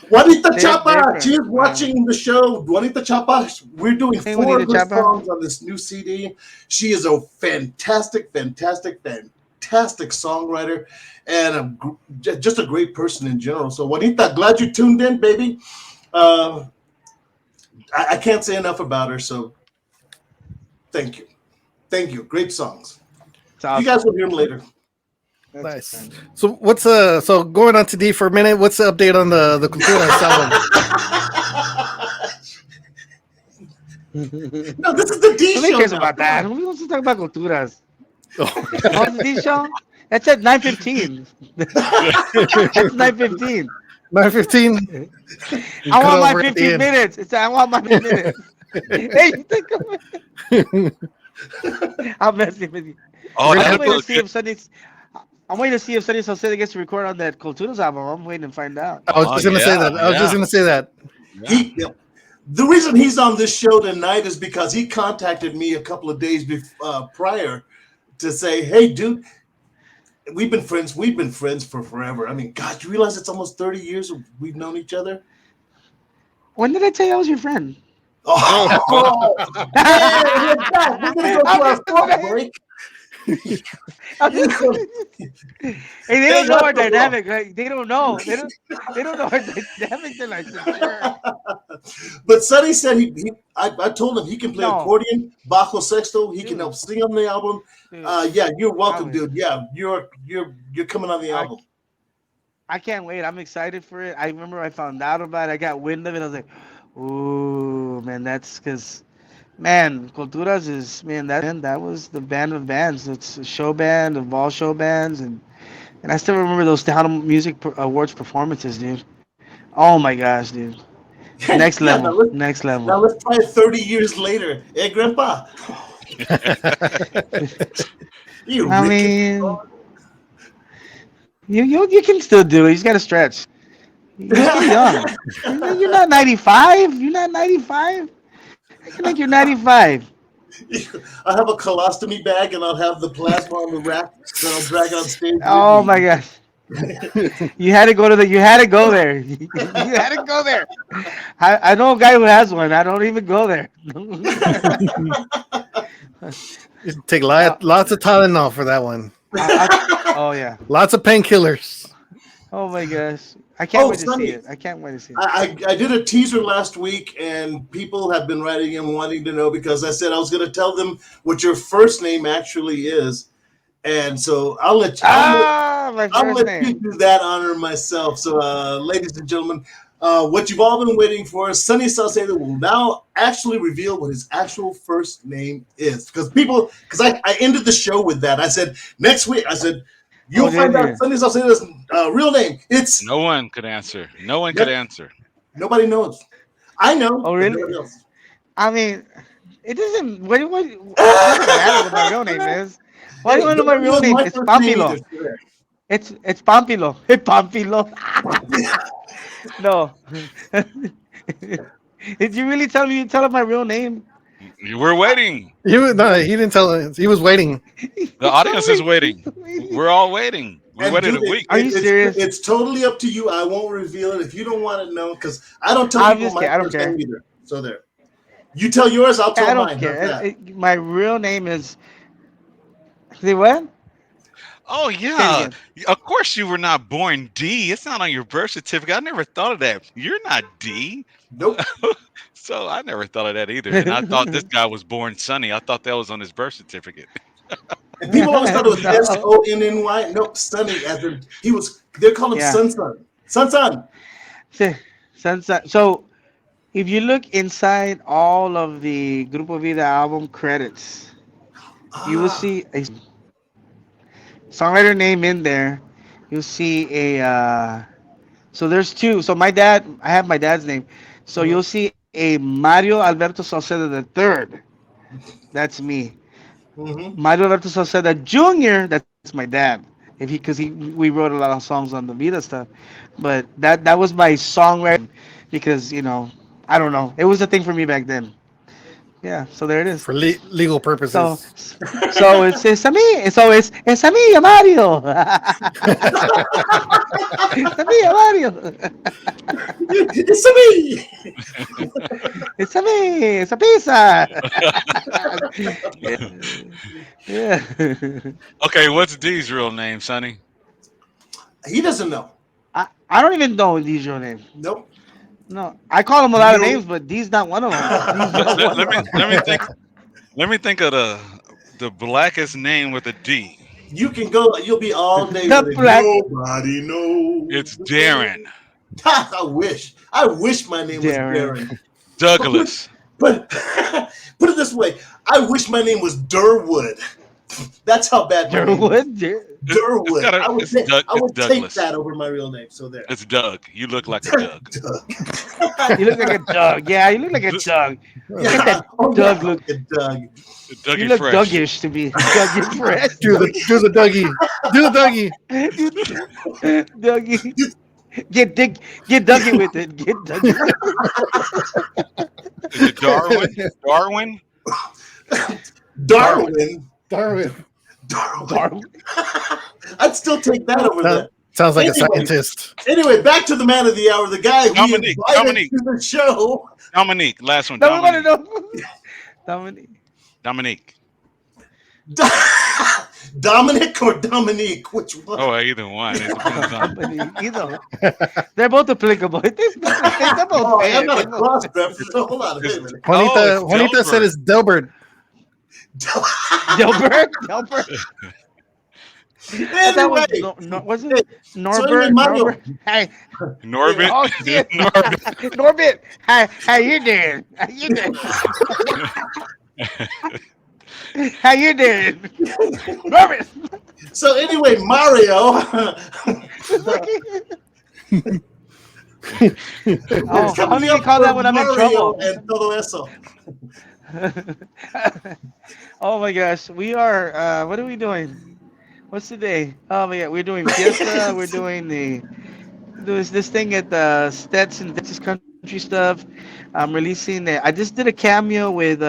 Juanita They're Chapa, different. she is watching the show. Juanita Chapa, we're doing Hey, 4 Juanita of her Chapa. songs on this new CD. She is a fantastic songwriter and just a great person in general. So, Juanita, glad you tuned in, baby. I can't say enough about her. So, thank you. Great songs. It's awesome. You guys will hear them later. Nice. So what's so going on to D for a minute? What's the update on the Cultura album? No, this is the D Nobody show cares now. about that. Who wants to talk about culturas? Oh, How's the D show? That's at 9:15. That's 9:15. 9:15. I Cut want my over at the 15 end. minutes. I want my 15 minutes. Hey, you think I'm messing with you. Oh, I'm that'll waiting be to see good. if Sunny's. I'm waiting to see if Sunny Sauceda gets to record on that Culturas album. I'm waiting to find out. I was Oh just gonna say yeah, that. I was just yeah, gonna say that. yeah. He, the reason he's on this show tonight is because he contacted me a couple of days prior to say, "Hey, dude, we've been friends. We've been friends for forever. I mean, God, you realize it's almost 30 years we've known each other." When did I tell you I was your friend? Oh, man, with that, we're gonna go to I'm our just fourth saying. break. I'm just saying. Hey, they don't Hang know on our for a dynamic. Right? They don't know. They don't know our dynamic. They're like, sure. But Sonny said I told him he can play No, accordion, bajo sexto. He can dude, help sing on the album. dude. Yeah, you're I welcome, would. dude. Yeah, you're coming on the I album. I can't wait. I'm excited for it. I remember I found out about it. I got wind of it. I was like, ooh, man, that's because, man, Culturas is, man, that was the band of bands. It's a show band of all show bands. And I still remember those Tejano Music Awards performances, dude. Oh my gosh, dude. Next Yeah, level. Next level. now let's try it 30 years later. Hey, Grandpa, you I Rick. mean, you can still do it. You just got to stretch. You're still young. You're not 95. You're not 95. I can make you're 95. I'll have a colostomy bag and I'll have the plasma on the rack that I'll drag on stage with Oh me. my gosh. You had to go to the. You had to go there. You had to go there. I know a guy who has one. I don't even go there. You take Uh, lots of Tylenol for that one. oh yeah. Lots of painkillers. Oh my gosh. I can't Oh, wait to see Sonny, it. I can't wait to see it. I did a teaser last week, and people have been writing in wanting to know because I said I was going to tell them what your first name actually is, and so My I'll first let you name. do that honor myself. So, ladies and gentlemen, what you've all been waiting for, Sonny Sauceda will now actually reveal what his actual first name is. Because I ended the show with that. I said, next week, I said, Oh, you'll did find out you? Sonny Sauceda's real name. It's, No one could answer. No one could yep, answer. nobody knows. I know, Oh but really? nobody else. I mean, it doesn't. It doesn't matter what my real name is. Why do Hey, you want to know my nobody real knows name? my It's first name either. Pampilo. It's Pampilo. Hey Pampilo. No. Did you really tell me? You tell him my real name? We're waiting. No, he didn't tell us. He was waiting. The audience is waiting. We're all waiting. We And waited dude, a week. Are you serious? it's totally up to you. I won't reveal it if you don't want to know, because I don't tell I'm people just my kidding. I don't first name care. either. So there. You tell yours, I'll I tell don't mine. How's care. that? My real name is. Say what? Oh Say it yeah. again. Of course you were not born D. It's not on your birth certificate. I never thought of that. You're not D. Nope. So I never thought of that either. And I thought this guy was born Sonny. I thought that was on his birth certificate. And people always thought it was No. Sonny. Nope, Sonny. As in they call him Yeah. Son. So if you look inside all of the Grupo Vida album credits, you will Ah, see a songwriter name in there. You'll see so there's two. So I have my dad's name. So mhm, you'll see a Mario Alberto Sauceda the third. That's me. mhm. Mario Alberto Sauceda Jr. That's my dad. If he, because we wrote a lot of songs on the Vida stuff, but that was my songwriting because I don't know. It was a thing for me back then. Yeah. So there it is. For legal So purposes. so it's a me. So it's a me, Mario. It's a me, Mario. It's me. It's a me. It's a pizza. Yeah. Okay, what's D's real name, Sonny? He doesn't know. I don't even know D's real name. Nope. No, I call him a lot of You. names, but D's not one of them. D's not one Let of me them. let me think. Let me think of the blackest name with a D. You can go. You'll be all day The with it. black Nobody knows. It's Darren Ha, I wish. I wish my name was Darren. Darren. Douglas. But put it this way. I wish my name was Durwood. That's how bad my name is. Durwood. Durwood. I would, It's Doug. I It's would take Douglas. that over my real name. So there. It's Doug. You look like a Doug. You look like a Doug. Yeah, you look like a Doug. Look at that Doug yeah, look. Doug. You Dougie look Fresh. Dougish to me. Dougie fresh. Do the Dougie. Do the Dougie. Dougie. Get Dougie with it. Get Dougie. Is it Darwin? Darwin? Darwin. Darwin. Darwin. I'd still take that over that. Sounds like a Anyway. scientist. Anyway, back to the man of the hour, the guy we Dominique, invited Dominique. to the show. Dominique. Last one. No, we want to Dominique. know. Dominic. Dominique. Dominic or Dominique? Which one? Oh, either one. It depends on. Either. They're both applicable. They're both Oh, fair. I'm not a cross reference. Hold on, wait a minute. Juanita, it's Juanita said Delbert. it's Delbert. Delbert. That was Anyway, was it Norbert? anyway, Mario. Norbert? Hey, Norbit. oh, shit. Norbit. Norbert. How you doing? How you doing? How you doing? Norbert. so anyway, Mario. Oh, how do you call that when I'm in trouble? And todo eso. Oh my gosh, we are. What are we doing? What's today? Oh my god, we're doing fiesta. We're doing this thing at the Stetson Texas Country Stuff. I'm releasing it. I just did a cameo with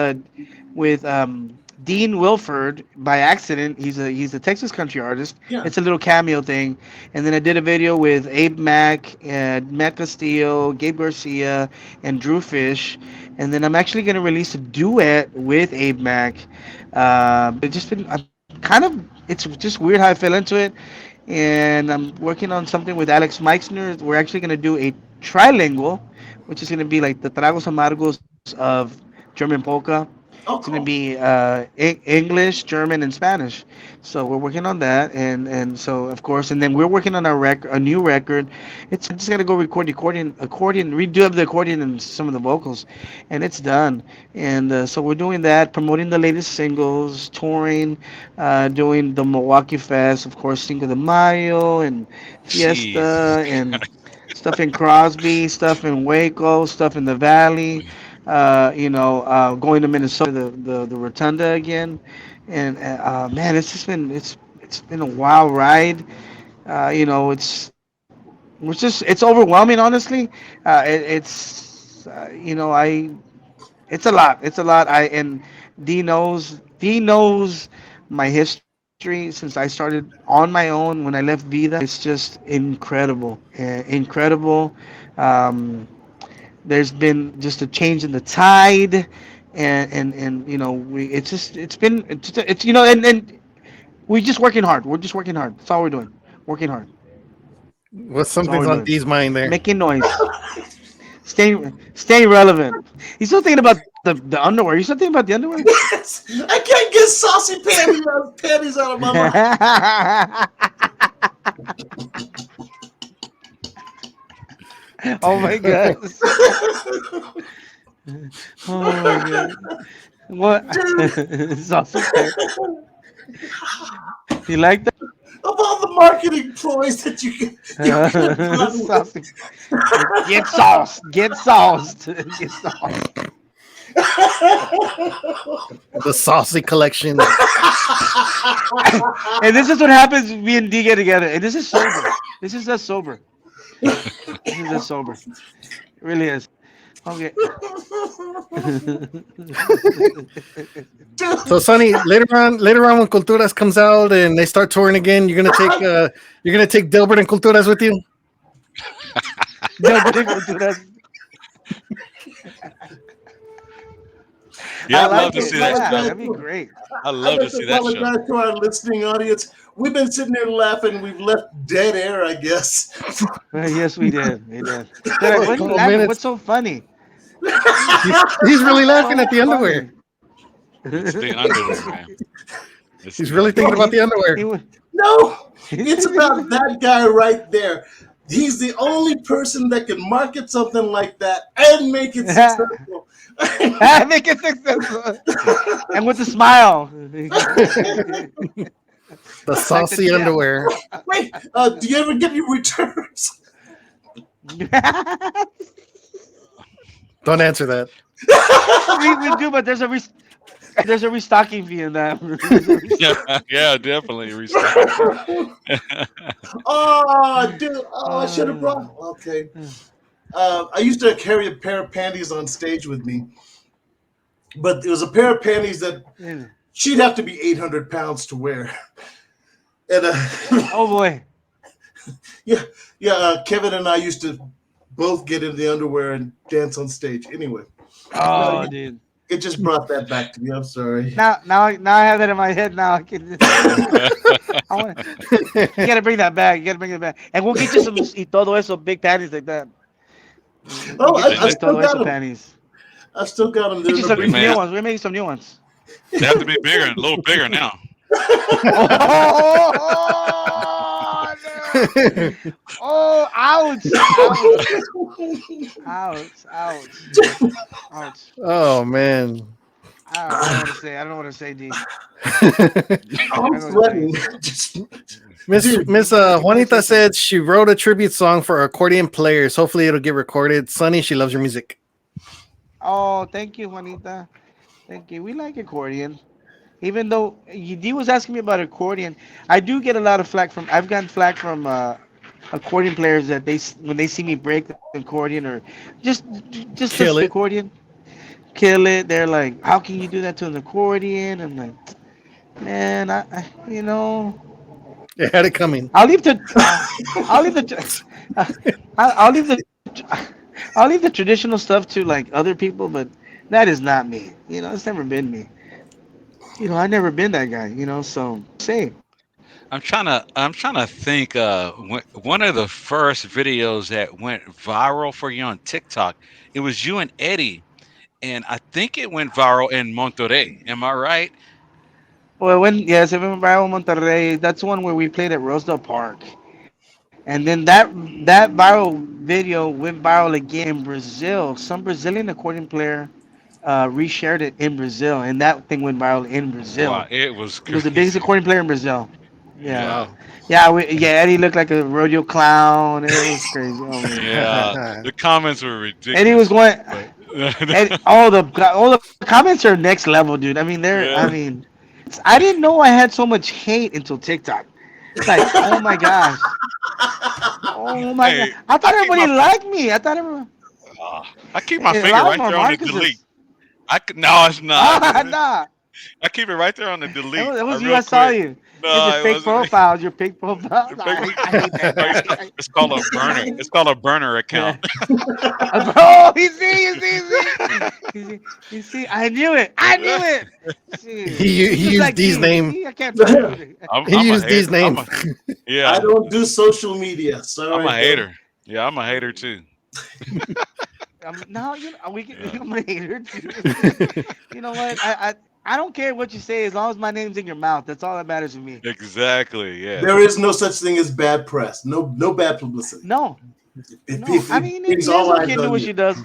Dean Wilford by accident. He's a Texas country artist. Yeah. It's a little cameo thing. And then I did a video with Abe Mack, Matt Castillo, Gabe Garcia, and Drew Fish. And then I'm actually going to release a duet with Abe Mack. It's just weird how I fell into it. And I'm working on something with Alex Meixner. We're actually going to do a trilingual, which is going to be like the Tragos Amargos of German polka. Oh, It's going cool. to be English, German, and Spanish. So we're working on that, and so of course, and then we're working on a new record. It's just got to go record the accordion, redo the accordion and some of the vocals, and it's done. And so we're doing that, promoting the latest singles, touring, doing the Milwaukee Fest, of course, Cinco de Mayo and Fiesta Jesus. and stuff in Crosby, stuff in Waco, stuff in the Valley. Going to Minnesota, the Rotunda again, and man, it's been a wild ride. It's overwhelming, honestly. It's a lot. It's a lot. And D knows my history since I started on my own when I left Vida. It's just incredible, incredible. There's been just a change in the tide, and and we're just working hard. We're just working hard. That's all we're doing. Working hard. Well, something's on D's mind there. Making noise. Stay relevant. He's still thinking about the underwear. You still thinking about the underwear? Yes. I can't get saucy panties out of my mouth. Oh my god. Oh my god. What? Saucy pants. You like that? Of all the marketing ploys that you can Saucy. Get sauced. Get sauced. Get sauced. The saucy collection. And this is what happens when me and D get together. And this is sober. This is us sober. This is us sober. It really is. Okay. So Sonny, later on when Culturas comes out and they start touring again, you're gonna take Delbert and Culturas with you? Yeah, I'd I love like to it. see that Yeah, show. that'd be great. I'd love to see that show. apologize to our listening audience. We've been sitting there laughing. We've left dead air, I guess. Yes, we did. We did. They're like, what are you Couple laughing? minutes. What's so funny? He's really laughing at the underwear. It's the underwear, man. He's really thinking about the underwear. No, it's about that guy right there. He's the only person that can market something like that and make it successful. Make it successful. And with a smile. The Like the saucy underwear. Wait, do you ever get your returns? Don't answer that. we do, but there's a restocking fee in that. Yeah, yeah, definitely restock. Oh, dude. Oh, I should have brought. Okay. I used to carry a pair of panties on stage with me, but it was a pair of panties that she'd have to be 800 pounds to wear. And Oh boy. yeah, Kevin and I used to both get in the underwear and dance on stage. Anyway, Oh, dude. it just brought that back to me. I'm sorry. Now I have that in my head. Now I can. You gotta bring that back. You gotta bring it back, and we'll get you some y todo eso big panties like that. Oh, We'll get you I some y still todo got eso them. panties. I still got them. Get you some big new man. ones. We're making some new ones. They have to be bigger, a little bigger now. Oh, no. Oh, ouch! Ouch! Ouch! Ouch! Oh man. I don't know what to say. I don't know what to say, D. I'm sweating. Just- Miss Juanita said she wrote a tribute song for accordion players. Hopefully it'll get recorded. Sonny, she loves your music. Oh, thank you, Juanita. Thank you. We like accordion. Even though D was asking me about accordion, I do get a lot of flack from. I've gotten flack from accordion players that when they see me break the accordion or just Kill the it. accordion, kill it. They're like, "How can you do that to an accordion?" I'm like, "Man, you know, It had it coming. I'll leave the, I'll leave the, I'll leave the, I'll leave the traditional stuff to like other people, but that is not me. You know, it's never been me. You know, I've never been that guy. You know, so say, I'm trying to think. One of the first videos that went viral for you on TikTok, it was you and Eddie, and I think it went viral in Monterrey. Am I right? well, when yes, I remember Viral Monterrey. That's one where we played at Rosedale Park, and then that viral video went viral again in Brazil. Some Brazilian accordion player reshared it in Brazil, and that thing went viral in Wow, Brazil. it was He was the biggest crazy. accordion player in Brazil. Yeah, Yeah, Wow. yeah. Eddie looked like a rodeo clown. It was crazy. Oh man. yeah. The comments were Eddie was ridiculous, going, but and all the comments are next level, dude. I mean, I yeah, mean, I didn't know I had so much hate until TikTok. It's like, oh my gosh, oh my god. hey, I thought I keep everybody my liked me. I thought everyone. uh, I keep my A finger lot of right them are there on the delete. Marcuses. No, it's not. Ah, nah. I keep it right there on the delete. It was you. Real I saw quick. you. It's your No, it fake wasn't me. profile. It's your fake profile. The I fake- hate that Oh, guy. it's called a burner. It's called a burner Yeah. account. Oh, you see. I knew it. I knew it. See, He he's just used like D's me. name. See, I can't trust you. I'm, He I'm a used D's hater. name. I Yeah, don't do social media. I'm Sorry. a hater. Yeah, I'm a hater too. No, you know, we can. Yeah. I'm a hater too. You know what? I don't care what you say as long as my name's in your mouth. That's all that matters to me. Exactly. Yeah. There is no such thing as bad press. No bad publicity. No, no. I mean, if It's all Leslie eyes can do on what you. she does,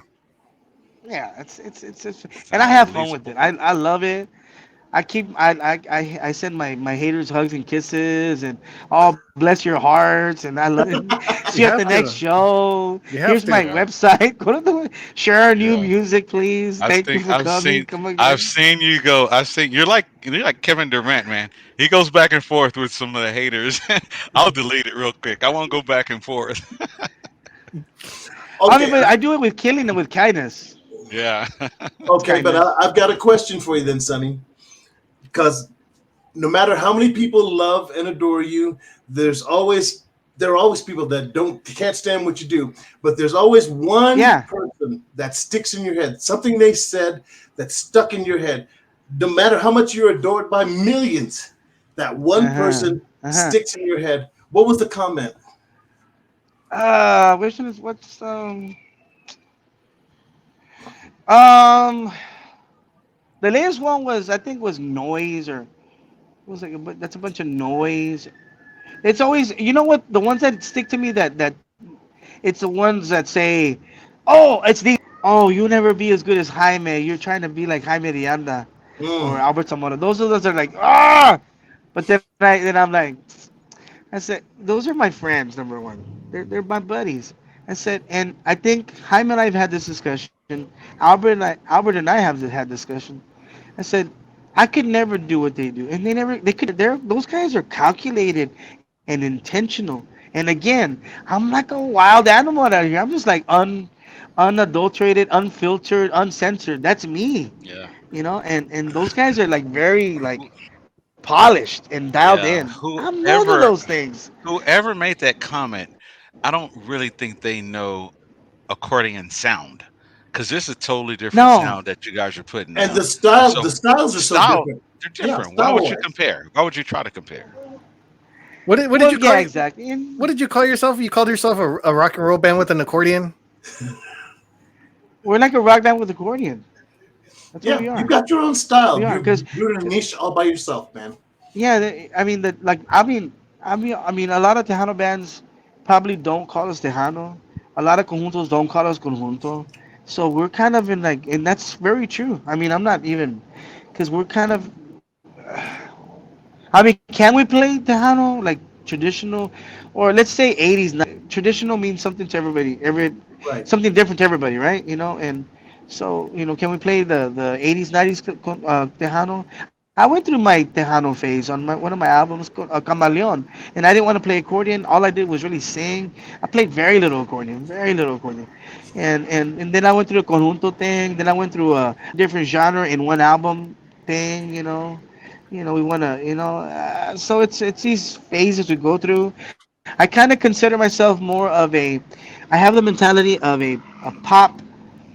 yeah, it's and I have fun with it. I love it. I send my haters hugs and kisses and oh bless your hearts and I love it. See You you at the have next to. show. You have Here's to. my Yeah. website. Go to the share our new Yeah. music, please. I Thank you think for coming. Come I've again. seen you go. I've seen you're like Kevin Durant, man. He goes back and forth with some of the haters. I'll delete it real quick. I won't go back and forth. I mean, Okay, but I do it with killing and with kindness. Yeah. It's okay, but kindness. I've got a question for you then, Sonny. Because no matter how many people love and adore you, there are always people that can't stand what you do. But there's always one Yeah. person that sticks in your head. Something they said that stuck in your head. No matter how much you're adored by millions, that one Uh-huh. person Uh-huh. sticks in your head. What was the comment? Which one is what's um the latest one was I think was noise or was like that's a bunch of noise. It's always you know what the ones that stick to me that it's the ones that say, oh it's these oh, you'll never be as good as Jaime. You're trying to be like Jaime de Anda or Mm. Albert Zamora. Those of us are like, ah. But then I'm like, I said, those are my friends. Number one, they're my buddies. I said, and I think Jaime and I have had this discussion. Albert and I have had discussion. I said, I could never do what they do, and they could. Those guys are calculated and intentional. And again, I'm like a wild animal out here. I'm just like unadulterated, unfiltered, uncensored. That's me, Yeah. And those guys are like very like polished and dialed Yeah. in. I'm none of those things. Whoever made that comment, I don't really think they know accordion sound, because this is a totally different No, sound that you guys are putting And out. the So styles are so style, different. they're Yeah, different. Why style would you wise. compare? Why would you try to compare? What did well, you yeah, call exactly. what And did you call yourself? You called yourself a rock and roll band with an accordion? we're like a rock band with accordion. That's what Yeah, we you are. got your own We style. are because You're in a niche all by yourself, man. yeah, I mean that like I mean a lot of Tejano bands probably don't call us Tejano. A lot of conjuntos don't call us conjunto. So we're kind of in like, and that's very true. I mean, I'm not even because we're kind of. I mean, can we play Tejano like traditional, or let's say 80s? Traditional means something to everybody, Right. something different to everybody, right? And so can we play the 80s, 90s Tejano? I went through my Tejano phase on one of my albums called Camaleon, and I didn't want to play accordion. All I did was really sing. I played very little accordion, and then I went through a conjunto thing. Then I went through a different genre in one album thing. We want to, so it's these phases we go through. I kind of consider myself more of I have the mentality of a pop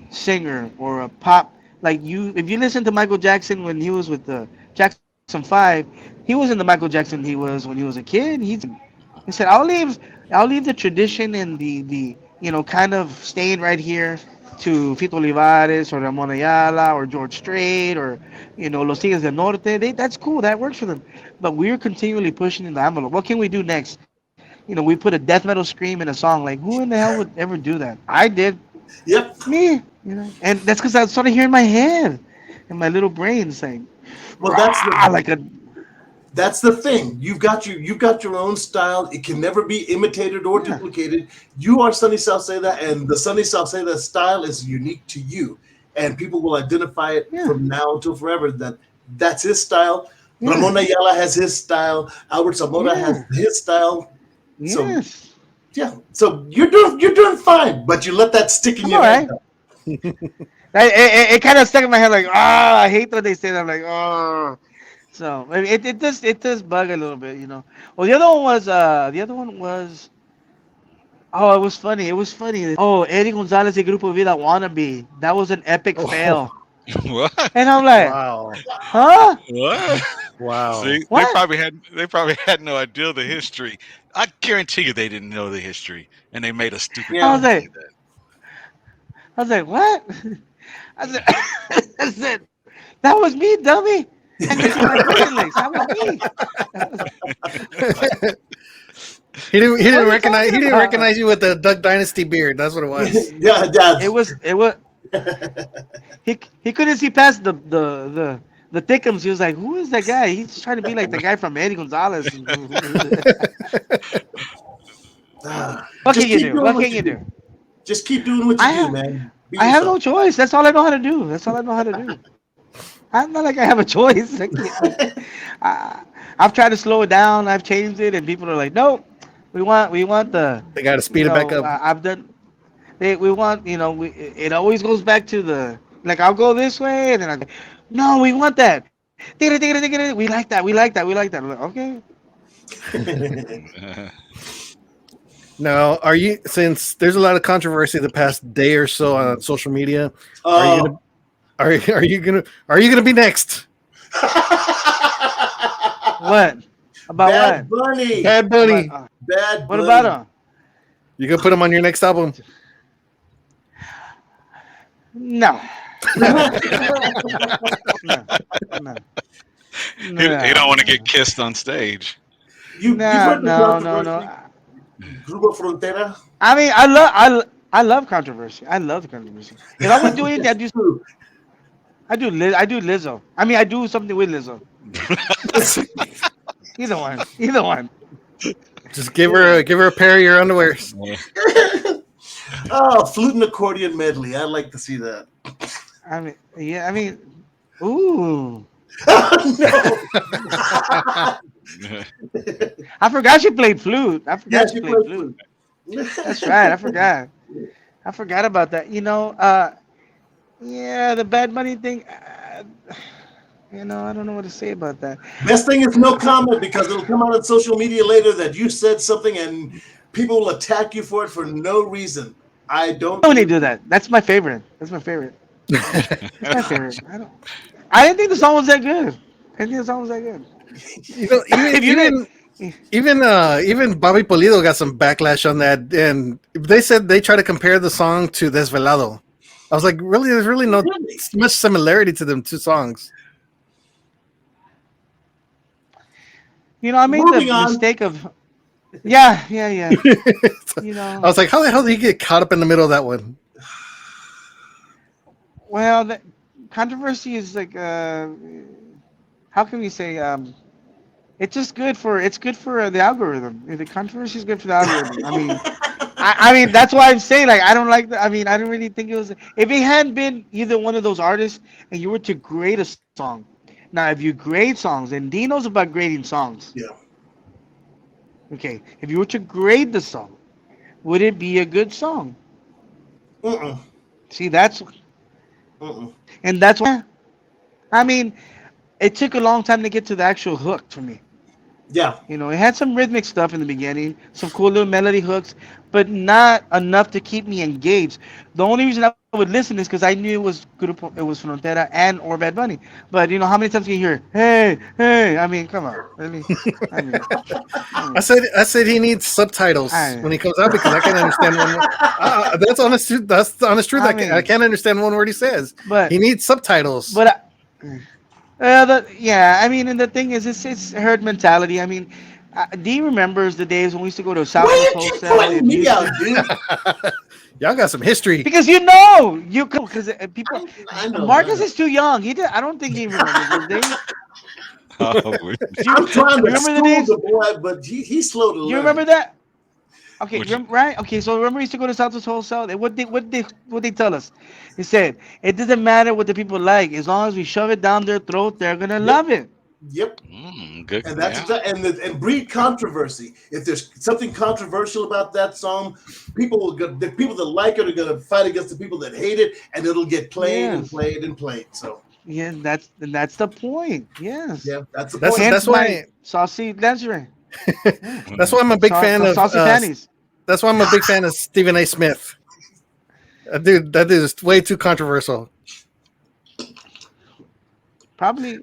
singer or a pop, like if you listen to Michael Jackson when he was with the Jackson 5, he wasn't the Michael Jackson he was when he was a kid. He said, I'll leave the tradition and the kind of staying right here to Fito Olivares or Ramon Ayala or George Strait or Los Tigres del Norte. That's cool. That works for them. But we're continually pushing in the envelope. What can we do next? We put a death metal scream in a song. Like, who in the hell would ever do that? I did. Yep. Me. And that's because I started hearing my head and my little brain saying, Well, rah, like a that's the thing. You've got your own style. It can never be imitated or yeah, duplicated. You are Sunny Sauceda, and the Sunny Sauceda style is unique to you, and people will identify it yeah, from now until forever. That's his style. yeah, Ramon Ayala has his style. Albert Zamora has yeah, his style. So yes. yeah, so you're doing fine, but you let that stick in I'm your all head. right. It kind of stuck in my head like, I hate when they say that. I'm like, oh. So it does bug a little bit. Well, the other one was oh, it was funny. It was funny. Oh, Eddie Gonzalez y Grupo Vida wannabe. That was an epic Oh, fail. What? And I'm like, wow, huh? What? wow. See, What? they probably had no idea the history. I guarantee you they didn't know the history, and they made a stupid I Yeah. was comment like, like that. I was like, what? I said, I said, that was me, dummy. I can see my freaking legs. That was me. He What didn't are you recognize talking about? you with the Duck Dynasty beard. That's what it was. Yeah, yeah. It was. He couldn't see past the thickums. He was like, who is that guy? He's trying to be like the guy from Eddie Gonzalez. Ah, What just can you keep do? doing What what can you you do. do? Just keep doing what you I do, have man. Be I have no yourself. choice. That's all I know how to do. That's all I know how to do. I'm not like I have a choice. I, I've tried to slow it down. I've changed it, and people are like, "No, we want the, They got to speed it back up. I've done. We want, it always goes back to the like. I'll go this way, and then I go, no, we want that. We like that. We like that. We like that. I'm like, okay. Now, since there's a lot of controversy the past day or so on social media, are you gonna Oh. are you gonna be next? What about what? Bad Bunny. Bad About, Bunny. Bad what about Bunny. him? You gonna put him on your next album? No, no, no, no, He don't want to no, get kissed on stage. You've no, heard the no, no, controversy. no. Grupo Frontera. I mean, I love controversy. I love the controversy. If I would do anything, That's true. I do Lizzo. I mean, I do something with Lizzo. Either one. Either one. Just give her a pair of your underwears. Oh, flute and accordion medley. I'd like to see that. I mean, yeah. I mean, ooh. No. I forgot she played flute. I Yeah, forgot she she played played flute. flute. That's right. I forgot. I forgot about that. Yeah, the Bad Bunny thing. I don't know what to say about that. Best thing is no comment because it'll come out on social media later that you said something and people will attack you for it for no reason. I don't. When they do that, that's my favorite. That's my favorite. That's my favorite. I didn't think the song was that good. I didn't think the song was that good. Even If you even didn't, even Bobby Polido got some backlash on that, and they said they try to compare the song to Desvelado. I was like, really? There's really no Really? much similarity to them two songs. I made the Moving on. mistake of. Yeah. I was like, how the hell did he get caught up in the middle of that one? Well, the controversy is like, how can we say, it's good for the algorithm. If the controversy is good for the algorithm. I mean that's why I'm saying like I don't like I mean I don't really think it was if it hadn't been either one of those artists and you were to grade a song. Now if you grade songs and Dean knows about grading songs. Yeah. Okay, if you were to grade the song, would it be a good song? Mm-mm. See, that's Mm-mm. and that's why I mean it took a long time to get to the actual hook for me. Yeah. It had some rhythmic stuff in the beginning, some cool little melody hooks, but not enough to keep me engaged. The only reason I would listen is because I knew it was Frontera and or Bad Bunny. But how many times can you hear, "Hey, hey"? I mean, come on, really? I mean, I said he needs subtitles when he comes out because I can't understand one. That's honest. That's the honest truth. I I mean, can't understand one word he says. but He needs subtitles. but yeah. I mean, and the thing is, it's herd mentality. I mean, Dee remembers the days when we used to go to Why Southwest you keep Wholesale pointing and me used out, to dude? Y'all got some history. because you because people. I know. Marcus is too young. I don't think he remembers those days. Oh, Do you, I'm trying you to remember the school days? the boy, but he's slow to You learn. remember that? Okay, would you? right? Okay, so remember we used to go to Southwest Wholesale. What they tell us? They said it doesn't matter what the people like as long as we shove it down their throat, they're gonna Yep. love it. Yep. Good. And that's Yeah. and breed controversy. If there's something controversial about that song, the people that like it are gonna fight against the people that hate it, and it'll get played and Yes. played and played. So Yeah, that's the point. Yes. yeah, that's the That's point. Hence that's my why saucy lingerie. Yeah. that's why I'm a big fan of. Saucy panties. That's why I'm a big fan of Stephen A. Smith. That dude is way too controversial. Probably.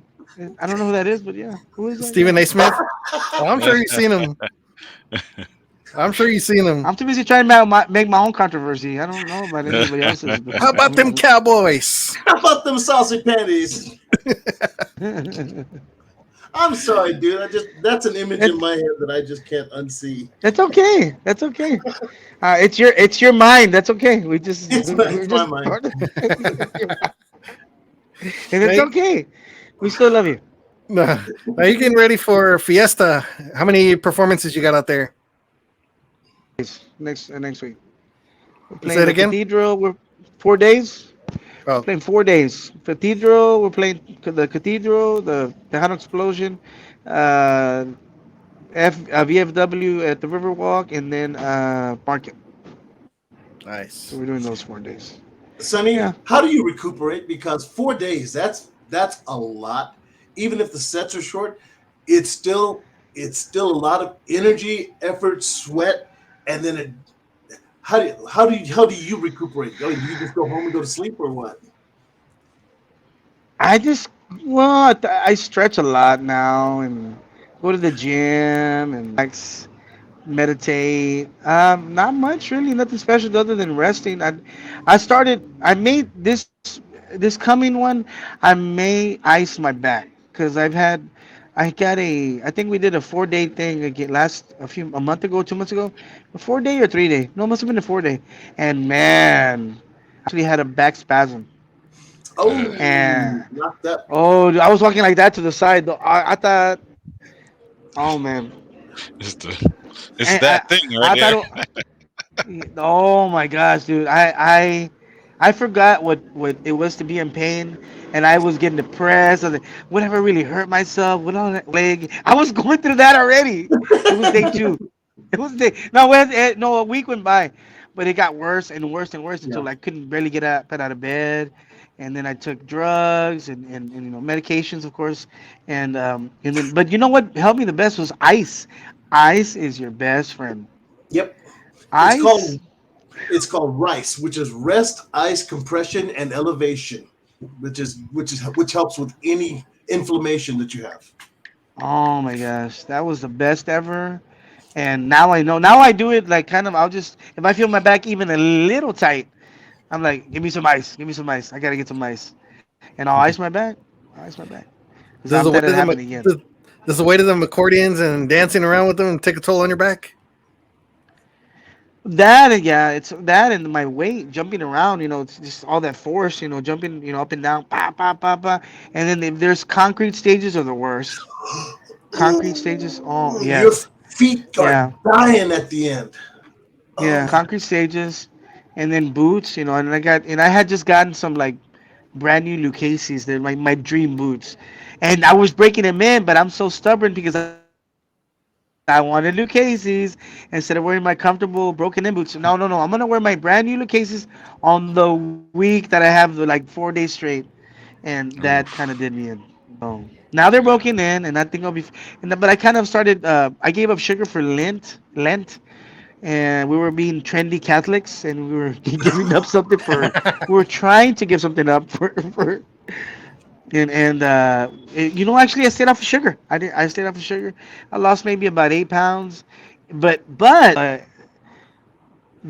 I don't know who that is, but yeah, who is that? Stephen A. Smith. Oh, I'm sure you've seen him. I'm sure you've seen him. I'm too busy trying to make my own controversy. I don't know about anybody else's. But, How about them Cowboys? How about them saucy panties? I'm sorry, dude. That's an image in my head that I just can't unsee. That's okay. That's okay. It's your mind. That's okay. It's We're my just mind. and it's okay. We still love you. Now you getting ready for Fiesta. How many performances you got out there? Next week. We're Say playing it the again? Cathedral. We're 4 days. Oh, Playing 4 days. Cathedral. We're playing the Cathedral, the Tejano Explosion, uh, VFW at the Riverwalk, and then Market. So nice. we're doing those 4 days. Sonny, Yeah. how do you recuperate? Because 4 days, that's a lot. Even if the sets are short, it's still a lot of energy, effort, sweat, and then how do you recuperate? Do you just go home and go to sleep or what? I just I stretch a lot now and go to the gym and meditate. Not much really, nothing special other than resting. I made this coming one. I may ice my back because I've had I think we did a 4 day thing again a month ago, 2 months ago, a 4 day or 3 day. No, it must have been a 4 day. And man, actually had a back spasm. Oh, And knocked up. oh, dude, I was walking like that to the side. Though. I thought, oh man, It's the it's and that thing right I there. thought, oh my gosh, dude, I forgot what it was to be in pain, and I was getting depressed. I was like, would I ever really hurt myself? What on that leg? I was going through that already. It was day two. It was day. No, no, a week went by, but it got worse and worse and worse Yeah. until I couldn't barely get out of bed, and then I took drugs and medications, of course, and then but you know what helped me the best was ice. Ice is your best friend. Yep. It's Ice. called it's called RICE, which is rest, ice, compression, and elevation, which helps with any inflammation that you have. Oh my gosh, that was the best ever. And now I know. Now I do it like kind of. I'll just if I feel my back even a little tight, I'm like, give me some ice. Give me some ice. I gotta get some ice, and I'll ice my back. I'll ice my back. Cause I'm Does that the it weight of happen them again. does, does the weight of them accordions and dancing around with them take a toll on your back? Yeah, it's that and my weight jumping around. It's just all that force. Jumping. Up and down. Pa pa pa pa. And then if there's concrete stages are the worst. Concrete stages. Oh Ooh, your yes. feet are Yeah. dying at the end. Yeah, Oh, concrete stages, and then boots. And I had just gotten some like brand new Lucchese's. They're my dream boots, and I was breaking them in, but I'm so stubborn because I wanted Lucchese's instead of wearing my comfortable broken in boots. No, no, no. I'm gonna wear my brand new Lucchese's on the week that I have the, like 4 days straight, and that kind of did me in. So now they're broken in, and I think I'll be. But I kind of started. I gave up sugar for Lent, and we were being trendy Catholics, and we were giving up something for. We were trying to give something up for and actually I stayed off of sugar. I stayed off of sugar. I lost maybe about 8 pounds, but the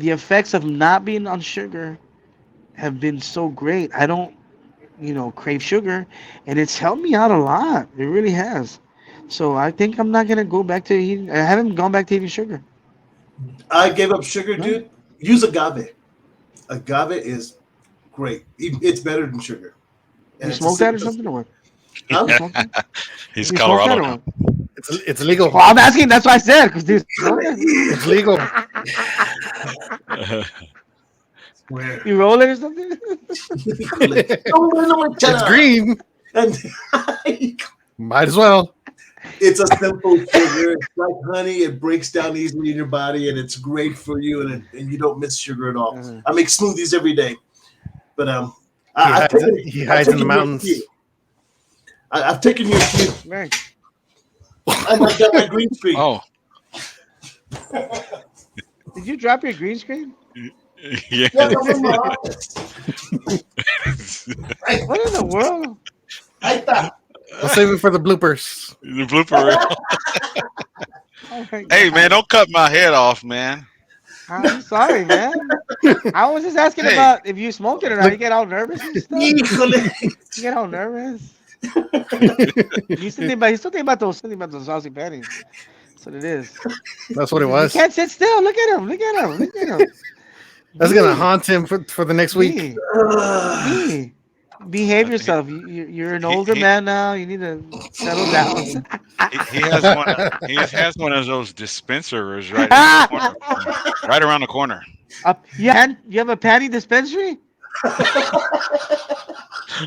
effects of not being on sugar have been so great. I don't crave sugar, and it's helped me out a lot. It really has. So I think I'm not gonna go back to eating. I haven't gone back to eating sugar. I gave up sugar, No, dude. Use agave. Agave is great. It's better than sugar, you and it's a smoke that or simple. something or what? Huh? You smoke that? He's You smoke Colorado that or now. what? It's legal. Well, I'm asking. That's what I said. Cause do you smoke that? It's legal. Where? You roll it or something? No, no, shut It's up. green. And Might as well. it's a simple sugar. It's like honey. It breaks down easily in your body, and it's great for you. And you don't miss sugar at all. Uh-huh. I make smoothies every day, but He I've hides. taken He I've hides in the taken your mountains. cue. I've taken your cue, Right. and I've got my green screen. Oh, Did you drop your green screen? yeah. Yeah, I'm in my office. I, What in the world? I thought. We'll save it for the bloopers. The blooper reel. Oh my Hey man, god. don't cut my head off, man. I'm sorry, man. I was just asking Hey, about if you smoked it or not. Look, You get all nervous and stuff. Híjole. You get all nervous. You still think about those saucy patties. That's what it is. That's what it He was. can't sit still. Look at him. Look at him. Look at him. That's gonna B. haunt him for the next week. B. B. Behave he, yourself. You're an he older he man now. You need to settle down. he has one. He has one of those dispensers right in the corner, right around the corner. You have a panty dispensary?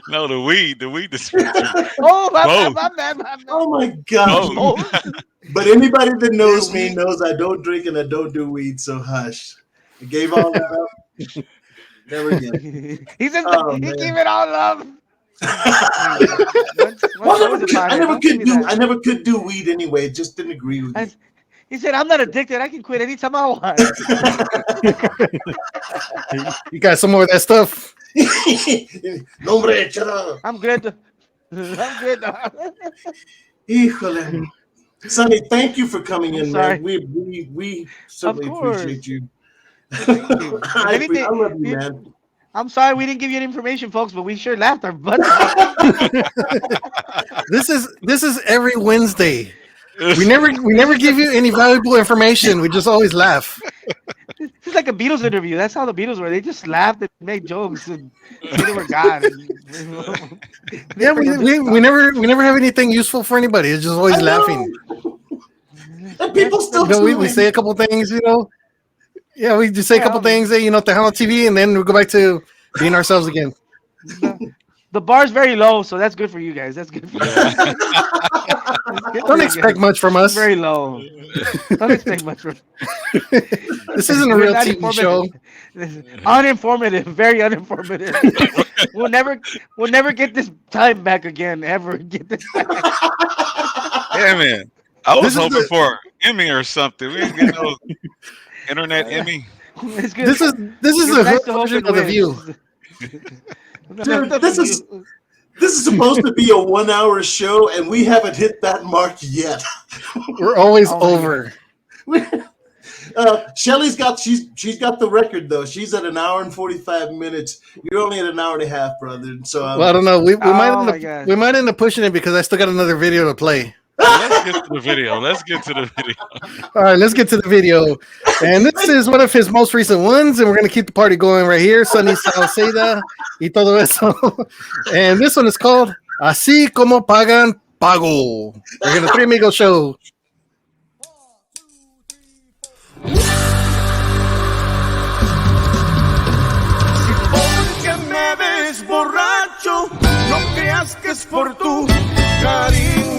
No, the weed dispenser. Oh, Both, my bad. Oh my gosh. both. Oh, But anybody that knows yeah, me knows I don't drink and I don't do weed, so hush. I gave all that up. Never again. he said Oh he man. gave it all up. Well, Once upon it. Don't give me I that. never could do weed anyway. It just didn't agree with I, me. he said, "I'm not addicted. I can quit anytime I want." You got some more of that stuff. No, hombre, shut up. I'm good. I'm good. Híjole. Sonny, thank you for coming I'm in, sorry. man. We Of certainly course. appreciate you. Thank you. If I anything, love you, if, man. I'm sorry we didn't give you any information, folks, but we sure laughed our butts off. This is every Wednesday. We never give you any valuable information. We just always laugh. It's like a Beatles interview. That's how the Beatles were. They just laughed and made jokes and they were gone. Yeah, we never have anything useful for anybody. It's just always laughing. And people still we say a couple things, Yeah, we just say a couple things, Tejano TV, and then we go back to being ourselves again. The bar's very low, so that's good for you guys. That's good for you. Don't expect much from us. Very low. Don't expect much from. This isn't a real TV show. Uninformative, very uninformative. We'll never get this time back again. Ever get this back. Yeah, man. I was hoping for Emmy or something. We didn't get no internet Emmy. It's good. This is a nice version of The View. Dude, this is supposed to be a 1 hour show, and we haven't hit that mark yet. We're always over. Shelly's got she's got the record though. She's at 1 hour and 45 minutes. You're only at 1 hour and a half, brother. So well, I don't know. We might end up pushing it because I still got another video to play. Let's get to the video. All right, let's get to the video. And this is one of his most recent ones, and we're going to keep the party going right here. Sunny Sauceda y todo eso. And this one is called Así Como Pagan Pago. We're going to Three Amigos show. Porque me ves borracho, no creas que es por tu cariño.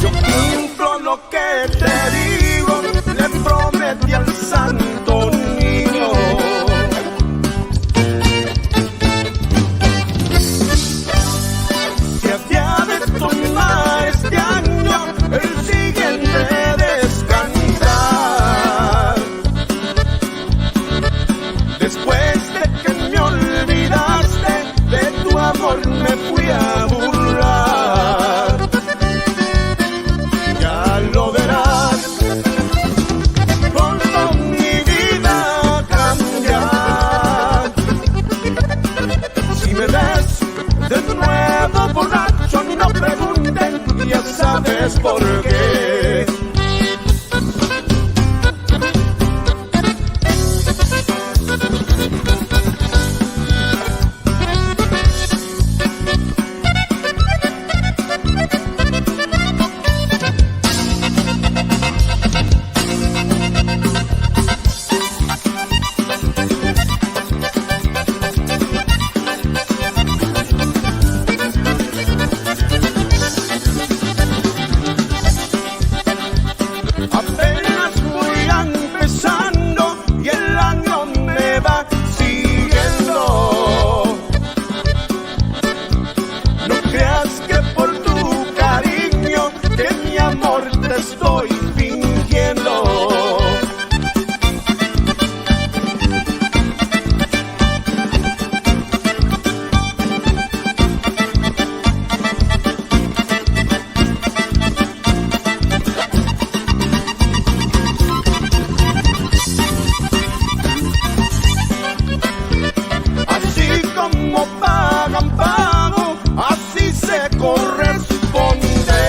Yo cumplo lo que te digo, le prometí al santo niño. Que había de tomar este año el siguiente descansar. Después de que me olvidaste de tu amor me fui a burlar. Ya lo verás, pronto mi vida cambiar. Si me ves de nuevo borracho, no pregunten, ya sabes por qué. Apenas voy empezando y el año me va siguiendo. No creas que por tu cariño, que mi amor te estoy fingiendo. Así como pagan pago, así se corresponde.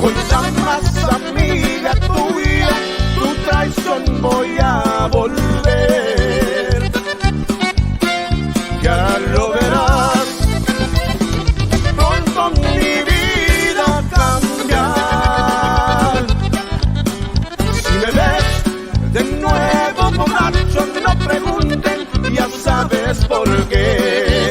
Con la más amiga tuya, tu traición voy a volver. Ya lo verás, pronto mi vida cambiar. Si me ves de nuevo borracho, no pregunten, ya sabes por qué.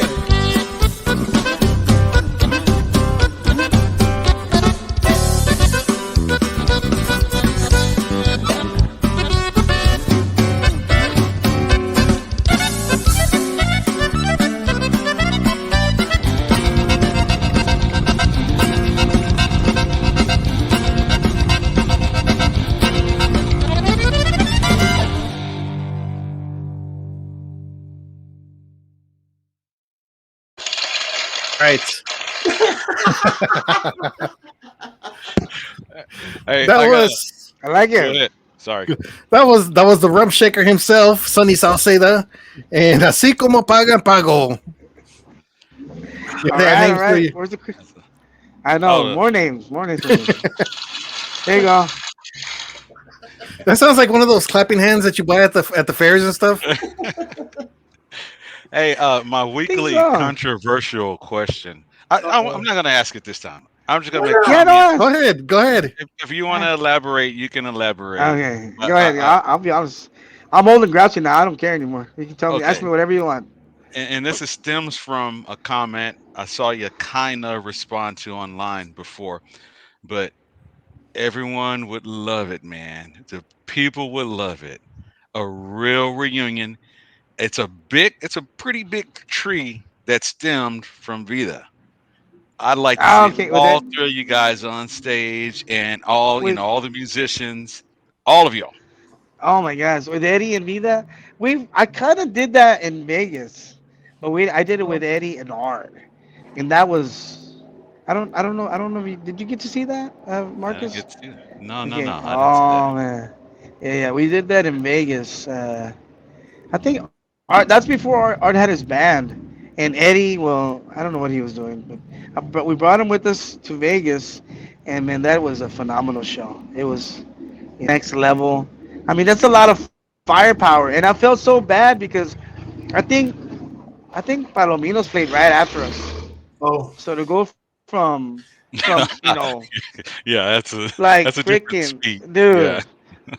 right. Hey, That I got. was I like Go it. ahead. Sorry. that was the rum shaker himself, Sonny Sauceda, and así como pagan pago. You All had right, all names for right. you. Where's the? I know Oh, more names, for me. There you go. That sounds like one of those clapping hands that you buy at the fairs and stuff. hey, my Think weekly so. controversial question. I'm not going to ask it this time. I'm just going Why to make not? Yeah, comments. no. Go ahead, go ahead. If you want to elaborate, you can elaborate. Okay, I, go I, ahead. I, I'll be honest. I'm old and grouchy now. I don't care anymore. You can tell me, ask okay, me whatever you want. and this stems from a comment I saw you kind of respond to online before, but everyone would love it, man. The people would love it. A real reunion. It's a pretty big tree that stemmed from Vida. I'd like to Ah, see okay, with all that, three of you guys on stage and with all the musicians, all of y'all. oh my gosh, with Eddie and Vida, I kind of did that in Vegas, but I did it with Eddie and Art, and that was I don't know if did you get to see that, I didn't Marcus? get to see that. No, no, Okay. no. I didn't see that. Oh man, yeah, we did that in Vegas. I think Art. That's before Art had his band, and Eddie. Well, I don't know what he was doing, but we brought him with us to Vegas, and man, that was a phenomenal show. It was next level. I mean, that's a lot of firepower, and I felt so bad because I think I think Palominos played right after us. Oh, So to go from Yeah, like that's a different freaking speed. Yeah, dude.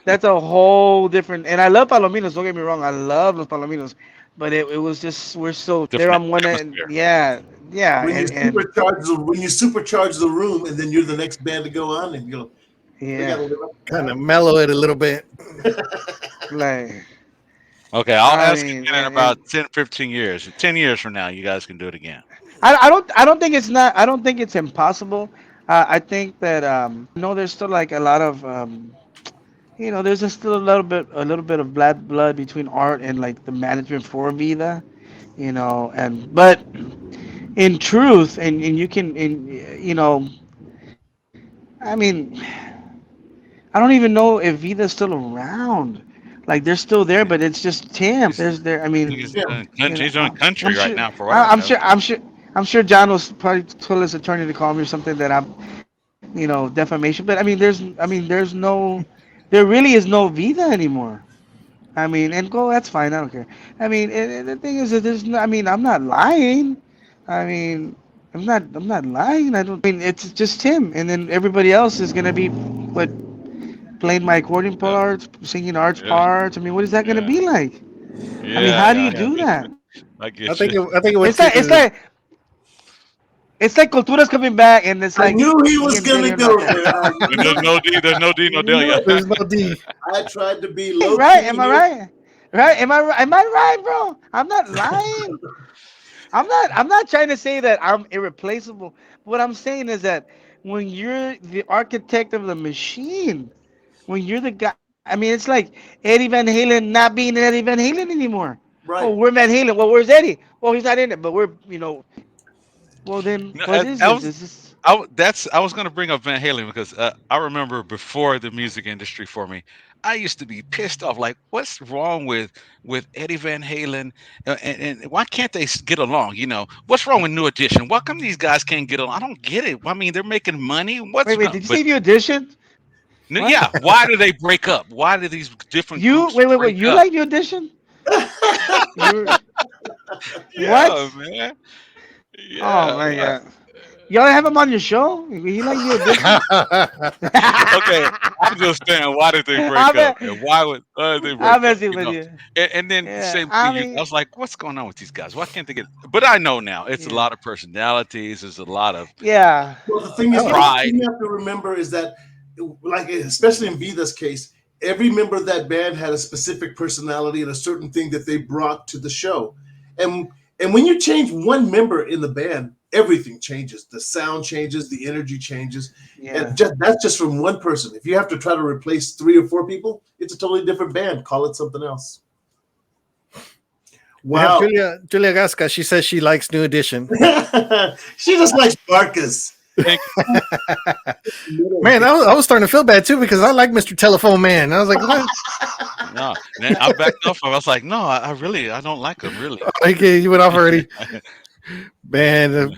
That's a whole different. And I love Palominos. Don't get me wrong. I love los Palominos, but it was just we're so there different on one end. atmosphere. Yeah, yeah, when you supercharge the room, and then you're the next band to go on, and we yeah. gotta live up to Kind of mellow it a little bit. Like Okay, I'll I ask mean, again in about 10, 15 years. 10 years from now, you guys can do it again. I don't think it's not. I don't think it's impossible. I think that I know there's still like a lot of there's just still a little bit of blood between Art and like the management for Vida, and but in truth, and you can, I mean, I don't even know if Vida's still around. Like they're still there, but it's just Tim. He's, There's there. I I think mean, he's doing I'm country right sure. now, for what I know. I'm sure John was probably told his attorney to call me or something that I'm, defamation. But there really is no Vida anymore. I mean, and go, that's fine. I don't care. I mean, the thing is that there's no, I mean, I'm not lying. I mean, I'm not lying. I don't. I mean, it's just him, and then everybody else is gonna be what playing my accordion Yeah, parts, singing Art's yeah, parts. I mean, what is that gonna yeah, be like? I mean, yeah, how do yeah. you do that? I I get you. think it would It's take like a it's like Cultura's coming back, and it's I like knew he me was and Billy gonna are not go there. there. I And knew it. there's no I deal knew yet. it. there's no D. I tried to be Hey, low right? key Am I here. right? Right? Am I right, bro? I'm not lying. I'm not trying to say that I'm irreplaceable. What I'm saying is that when you're the architect of the machine, when you're the guy, I mean, it's like Eddie Van Halen not being Eddie Van Halen anymore. Oh, Right. we're Van Halen. Well, where's Eddie? Well, he's not in it, but we're, well, then No, what is I this? was Is this? I was going to bring up Van Halen because I remember before the music industry for me, I used to be pissed off. Like, what's wrong with Eddie Van Halen, and why can't they get along? What's wrong with New Edition? Why come these guys can't get along? I don't get it. I mean, they're making money. What's Wait, going? did you But say you auditioned? no, What? yeah, why do they break up? Why do these different You groups wait. break You up? like the audition? You Yeah, what? man. Oh Yeah. my god. Y'all have him on your show? You like the audition? Okay, I'm just saying, why did they break I'm, up? me- And why did they break I'm up? messing with you. And then Yeah, same I thing. I mean, was like, what's going on with these guys? Why can't they get? But I know now it's a yeah, lot of personalities. There's a lot of yeah. Well, the thing is, Oh, the pride. thing you have to remember is that, like, especially in Vida's case, every member of that band had a specific personality and a certain thing that they brought to the show. And when you change one member in the band, everything changes. The sound changes, the energy changes, and Yeah. that's just from one person. If you have to try to replace 3 or 4 people, it's a totally different band. Call it something else. We have Wow. Julia Gasca. She says she likes New Edition. She just likes Marcus. Thank Man, I was starting to feel bad too because I like Mr. Telephone Man. I was like, what? you. No, man, I backed off. I was like, no, I really, I don't like him, really. Okay, you went off already, man.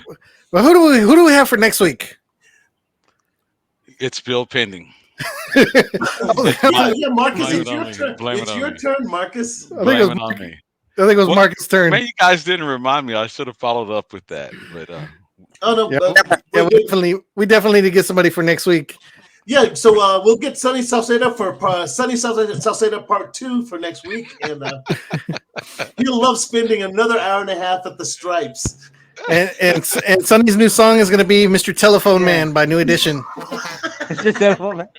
Well, who do we have for next week? It's still pending. I Yeah, Marcus, Blame it's it on your me. turn. Blame it It's on your me. turn, Marcus. think it Blame was it on me. Well, Marcus' turn. man, you guys didn't remind me. I should have followed up with that. But Oh no, Yeah, yeah, we definitely need to get somebody for next week. yeah. So we'll get Sunny Sauceda for Sunny Sauceda Part 2 for next week, and he'll love spending another hour and a half at the Stripes. And Sonny's new song is going to be "Mr. Telephone Man" by New Edition. Just that moment.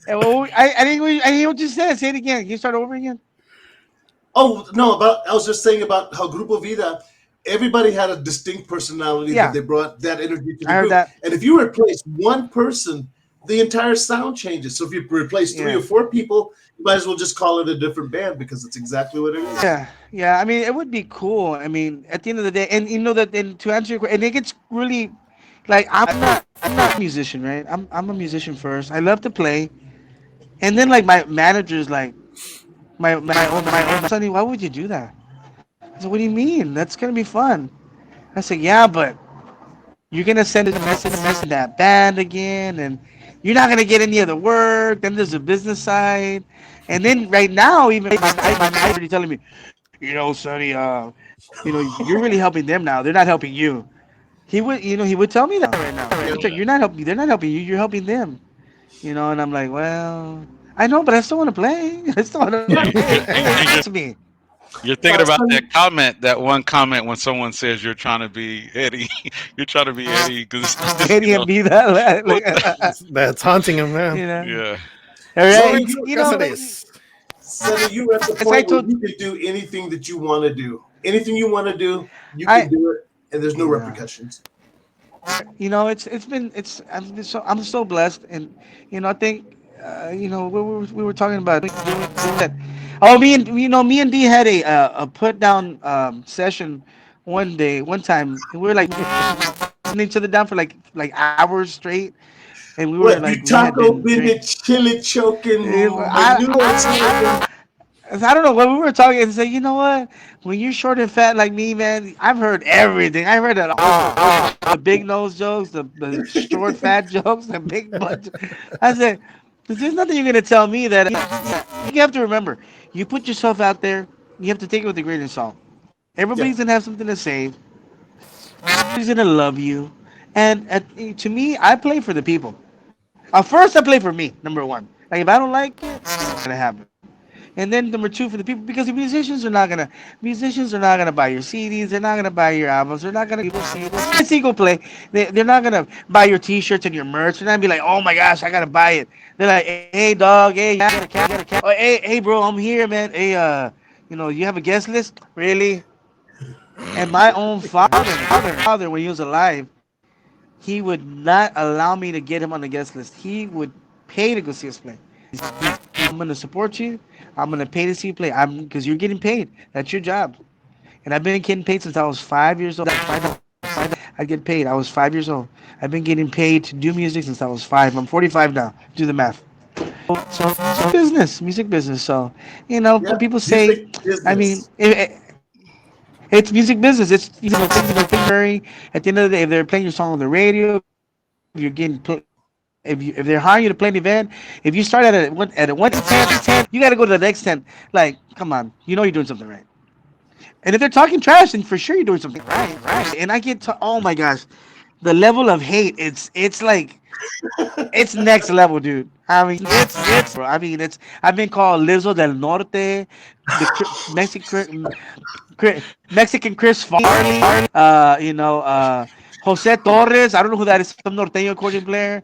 And well, I hear what you said. Say it again. Can you start over again? Oh no, I was just saying about how Grupo Vida. Everybody had a distinct personality Yeah. that they brought that energy to the I heard group. that. And if you replace one person, the entire sound changes. So if you replace 3 Yeah. or 4 people, you might as well just call it a different band because it's exactly what it is. Yeah, yeah. I mean, it would be cool. I mean, at the end of the day, and you know that, and to answer your question, and it gets really, like, I'm not a musician, right? I'm a musician first. I love to play, and then like my manager's like, my own Sonny, why would you do that? I said, what do you mean? That's gonna be fun. I said, yeah, but you're gonna send a message to that band again, and you're not gonna get any of the work. Then there's a business side, and then right now, even my already telling me, Sonny, you're really helping them now. They're not helping you. He would tell me that right now. He's like, you're not helping. They're not helping you. You're helping them. And I'm like, well, I know, but I still want to play. I still want to and, play. and That's me. you're thinking about that one comment when someone says you're trying to be Eddie. You're trying to be Eddie because Eddie and be that, like, That's haunting him now. yeah. All right, Sonny, Sonny, you're at the as I point where told, you can do anything that you want to do. Anything you want to do, you I, can do it, and there's no yeah. repercussions. I'm so blessed, and I think we were talking about doing that. Oh, me and D had a put down session one time. And we were like listening each other down for like hours straight, and What, you we had taco been bending, chili choking, manure slinging? I don't know when we were talking and say, you know what? When you're short and fat like me, man, I've heard everything. I heard it all. The big nose jokes, the short fat jokes, the big butt. I said, there's nothing you're gonna tell me that you have to remember. You put yourself out there. You have to take it with a grain of salt. Yeah. Everybody's gonna have something to say. Everybody's gonna love you. And to me, I play for the people. First, I play for me. Number one. Like if I don't like it, it's not gonna happen. And then number two for the people because the musicians are not gonna buy your CDs, they're not gonna buy your albums, they're not gonna see go play. They're not gonna buy your T-shirts and your merch. They're not be like, oh my gosh, I gotta buy it. They're like, hey dog, hey, you got a cat. Oh, hey bro, I'm here, man. Hey, you have a guest list, really? And my own father, when he was alive, he would not allow me to get him on the guest list. He would pay to go see us play. I'm gonna support you. I'm gonna pay to see you play. Because you're getting paid. That's your job. And I've been getting paid since I was 5 years old. I get paid. I was 5 years old. I've been getting paid to do music since I was 5. I'm 45 now. Do the math. So music business. So Yeah, when people say, music I mean, business. it's music business. It's things that are very. At the end of the day, if they're playing your song on the radio, if you're getting if they're hiring you to play an event, if you start at a 1 to 10, you got to go to the next 10. Like, come on, you're doing something right. And if they're talking trash, then for sure you're doing something right. And I get to, oh my gosh, the level of hate, it's like it's next level, dude. I mean, it's bro. I mean, I've been called Lizzo del Norte, Mexican Chris Farley, Jose Torres. I don't know who that is. Some norteño accordion player.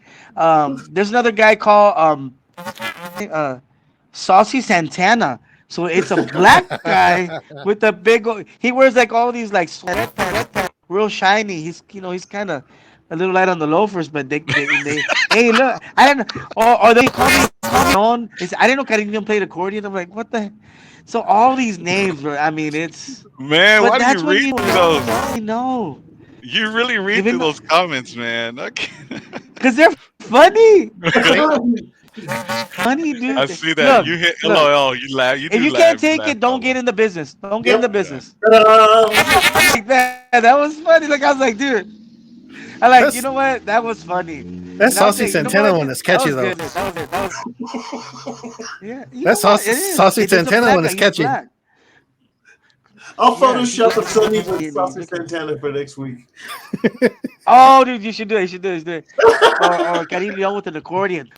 There's another guy called uh, Saucy Santana. So it's a black guy with a big. He wears like all these like sweatpants, real shiny. He's kind of a little light on the loafers, but they hey look, I didn't or they call me on. I didn't know Cariño played accordion. I'm like, what the? So all these names, bro. I mean, it's Man, but why do that's you when read you through those? I know. You really read through Even those comments, man. Okay. because they're funny, Hey, funny I dude. see that. Look, You hit look. LOL. You laugh. You If do you can't laugh. You take laugh it, don't solo. get in the business. Don't get in yep. the Yeah. business. Ta-da. Like that. That was funny. Like I was like, dude. I like, you That's know what? That was funny. that And I was Saucy saying, you know Santana what? one is That catchy was though. good. That was yeah. You That know what? It is. Saucy It's a Santana black one guy. is He's catchy. black. I'll Yeah, he's Photoshop a black. Sunny with He's Saucy black. Santana for next week. Oh, dude, you should do it. You should do it. You should do it. Or Karim Leon with an accordion.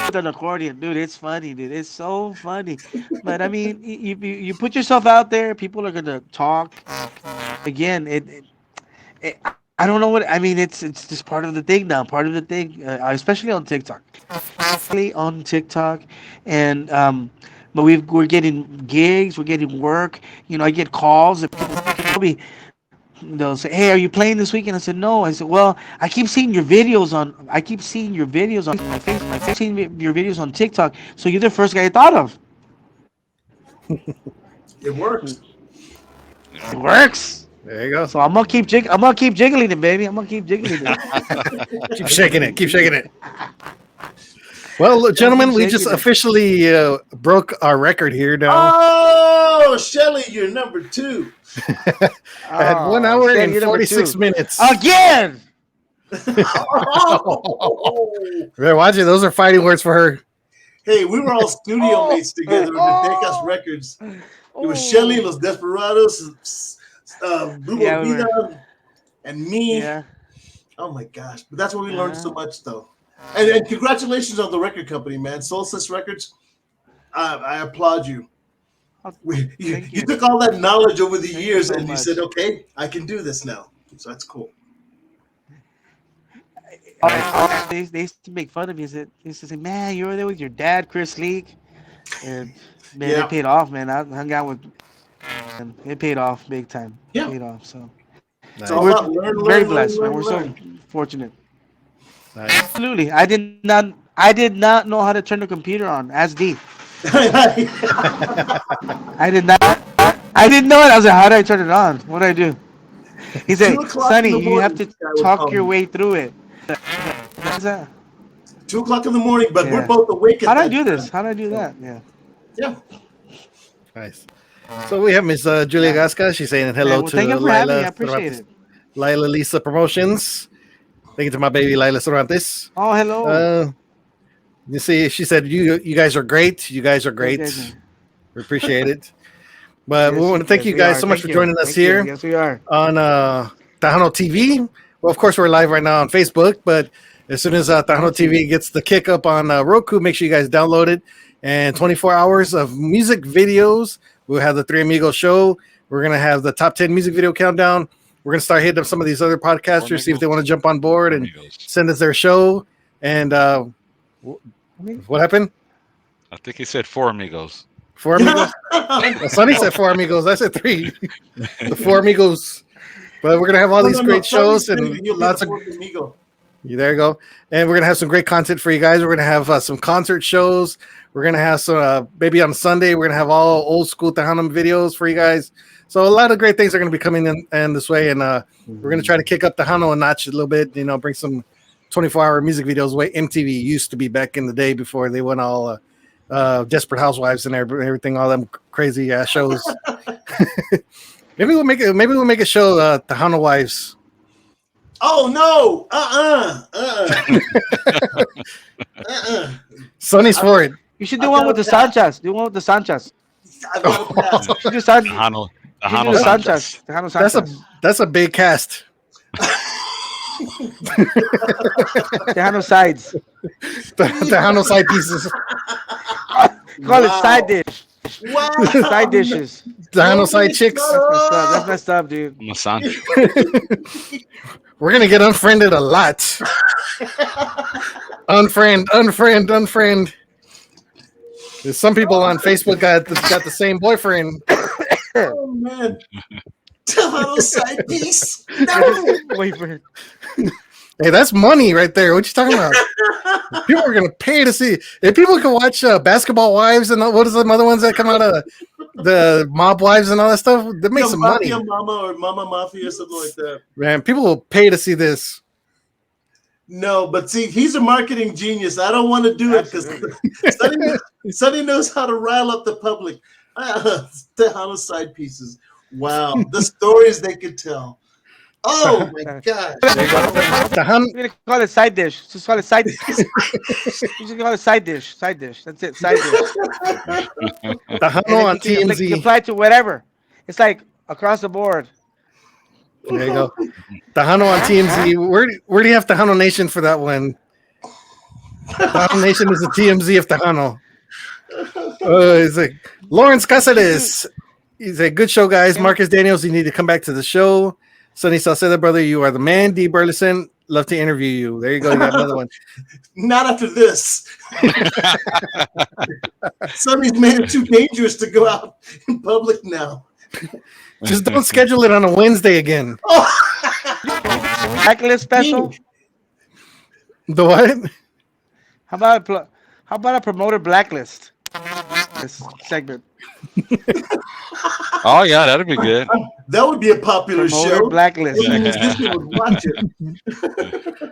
With an accordion, dude. It's funny, dude. It's so funny. But I mean, you put yourself out there, people are gonna talk. Again, I don't know what I mean. It's just part of the thing now. Part of the thing, especially on TikTok. Especially on TikTok, and but we're getting gigs, we're getting work. You know, I get calls. If people tell me, they'll say, "Hey, are you playing this weekend?" I said, "No." I said, "Well, I keep seeing your videos on. I keep seeing your videos on my face. My face, seeing your videos on TikTok. So you're the first guy I thought of. It works. It works. There you go. So I'm gonna keep jiggling it, baby. I'm gonna keep jiggling it. Keep shaking it. Keep shaking it. Well, look, gentlemen, we just shaking it. officially broke our record here now. Oh, Shelly, you're number 2. At 1 hour Shelly, and you're number 46 2. minutes. Again. There, watch it. Those are fighting words for her. Hey, we were all studio mates together with Decas Records. It was Shelly, Los Desperados, Blue Yeah, we Vida, and me. Yeah. Oh my gosh! But that's where we learned so much, though. And congratulations on the record company, man. Solstice Records. I applaud you. You Thank you. took all that knowledge over the Thank you years so and you much. said, "Okay, I can do this now." So that's cool. They used to make fun of me. They used to say, "Man, you were there with your dad, Chris Leak," and man, Yeah. it paid off, man. I hung out with, and it paid off big time. Yeah. Paid off. So It's all we're about learn, very learn, blessed, learn, man. We're learn, so fortunate. Nice. Absolutely, I did not know how to turn the computer on. As D. learn. I did not. I didn't know it. I was like, "How do I turn it on? What do I do?" He 2 said, o'clock in "Sonny, the you have morning, to this guy would talk call your me. way through it." What's that? 2 o'clock in the morning, but we're Yeah. both awake at How do I that do this? time. How do I do that? Yeah. Yeah. Nice. So we have Miss Julia Gasca. She's saying hello Man, well, to thank you for having me. I Lila appreciate Cervantes. it. Lila Lisa Promotions. Thank you to my baby Lila Cervantes. Oh, hello. You see, she said you guys are great. You guys are great. guys are- We appreciate it. But we Yes, want to thank yes, you we guys are. so much Thank for you. joining us Thank you. here Yes, we are. on Tejano TV. Well, of course, we're live right now on Facebook, but as soon as Tejano TV gets the kick up on Roku, make sure you guys download it. And 24 hours of music videos. We'll have the Three Amigos show. We're going to have the top 10 music video countdown. We're going to start hitting up some of these other podcasters, see if they want to jump on board and Amigos. send us their show. And what happened? I think he said 4 amigos. 4 Amigos? Well, Sonny said 4 Amigos. I said 3. The 4 Amigos. But we're going to have all these great shows and lots of... Amigo. There you go. And we're going to have some great content for you guys. We're going to have some concert shows. We're going to have some, maybe on Sunday, we're going to have all old school Tejano videos for you guys. So a lot of great things are going to be coming in this way. And we're going to try to kick up Tejano a notch a little bit, you know, bring some 24-hour music videos the way MTV used to be back in the day before they went all Desperate Housewives and everything, all them crazy shows. Maybe we'll make a show, Tejano Wives. Oh no! Sonny's for it. You should do one with the Sanchez. Do one with the Sanchez. I've got a pass. You should do Sanchez. Tejano You should do the Sanchez. Tejano Sanchez. That's a big cast. Tejano sides. Tejano side pieces. Call it side dish. Wow! Side dishes. Tejano side chicks. That's messed up, dude. Masan. We're gonna get unfriended a lot. Unfriend. There's some people on Facebook got the same boyfriend. Oh man! Tejano side piece. No. Wait for it. Hey, that's money right there. What you talking about? People are gonna pay to see. If people can watch Basketball Wives and what is the other ones that come out of the Mob Wives and all that stuff, that makes some money. Mafia Mama or Mama Mafia, something like that. Man, people will pay to see this. No, but see, he's a marketing genius. I don't want to do it because Sonny knows how to rile up the public. The side pieces. Wow, the stories they could tell. Oh my God! We're gonna call it side dish. Just call it side dish. You should call it side dish. Side dish. That's it. Side dish. Tejano on You can TMZ. apply it to whatever. It's like across the board. There you go. Tejano on TMZ. Where do you have Tejano Nation for that one? Tejano Nation is the TMZ of Tejano. He's like Lawrence Casares. He's a good show, guys. Marcus Daniels, you need to come back to the show. Sonny Sauceda, brother, you are the man. D. Burleson, love to interview you. There you go. You got another one. Not after this. Sonny's made it too dangerous to go out in public now. Just don't schedule it on a Wednesday again. Blacklist special. The what? How about a promoter blacklist? This segment. Oh yeah, that'd be good. That would be a popular Promoter show. blacklist. Every musician would watch it.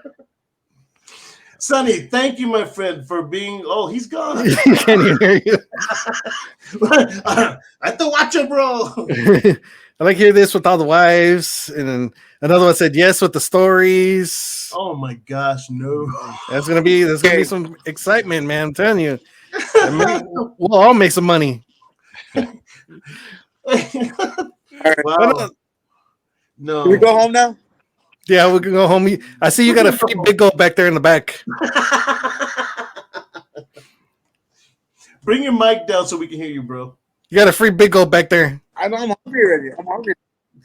Sonny, thank you, my friend, for being. Oh, he's gone. Can't even hear you. I have to watch it, bro. I like to hear this with all the wives, and then another one said yes with the stories. Oh my gosh, no. There's gonna be some excitement, man. I'm telling you. We'll all make some money. Wow. No. Can we go home now? Yeah, we can go home. I see you got a free big goal back there in the back. Bring your mic down so we can hear you, bro. You got a free big goal back there. I know I'm hungry already. I'm hungry.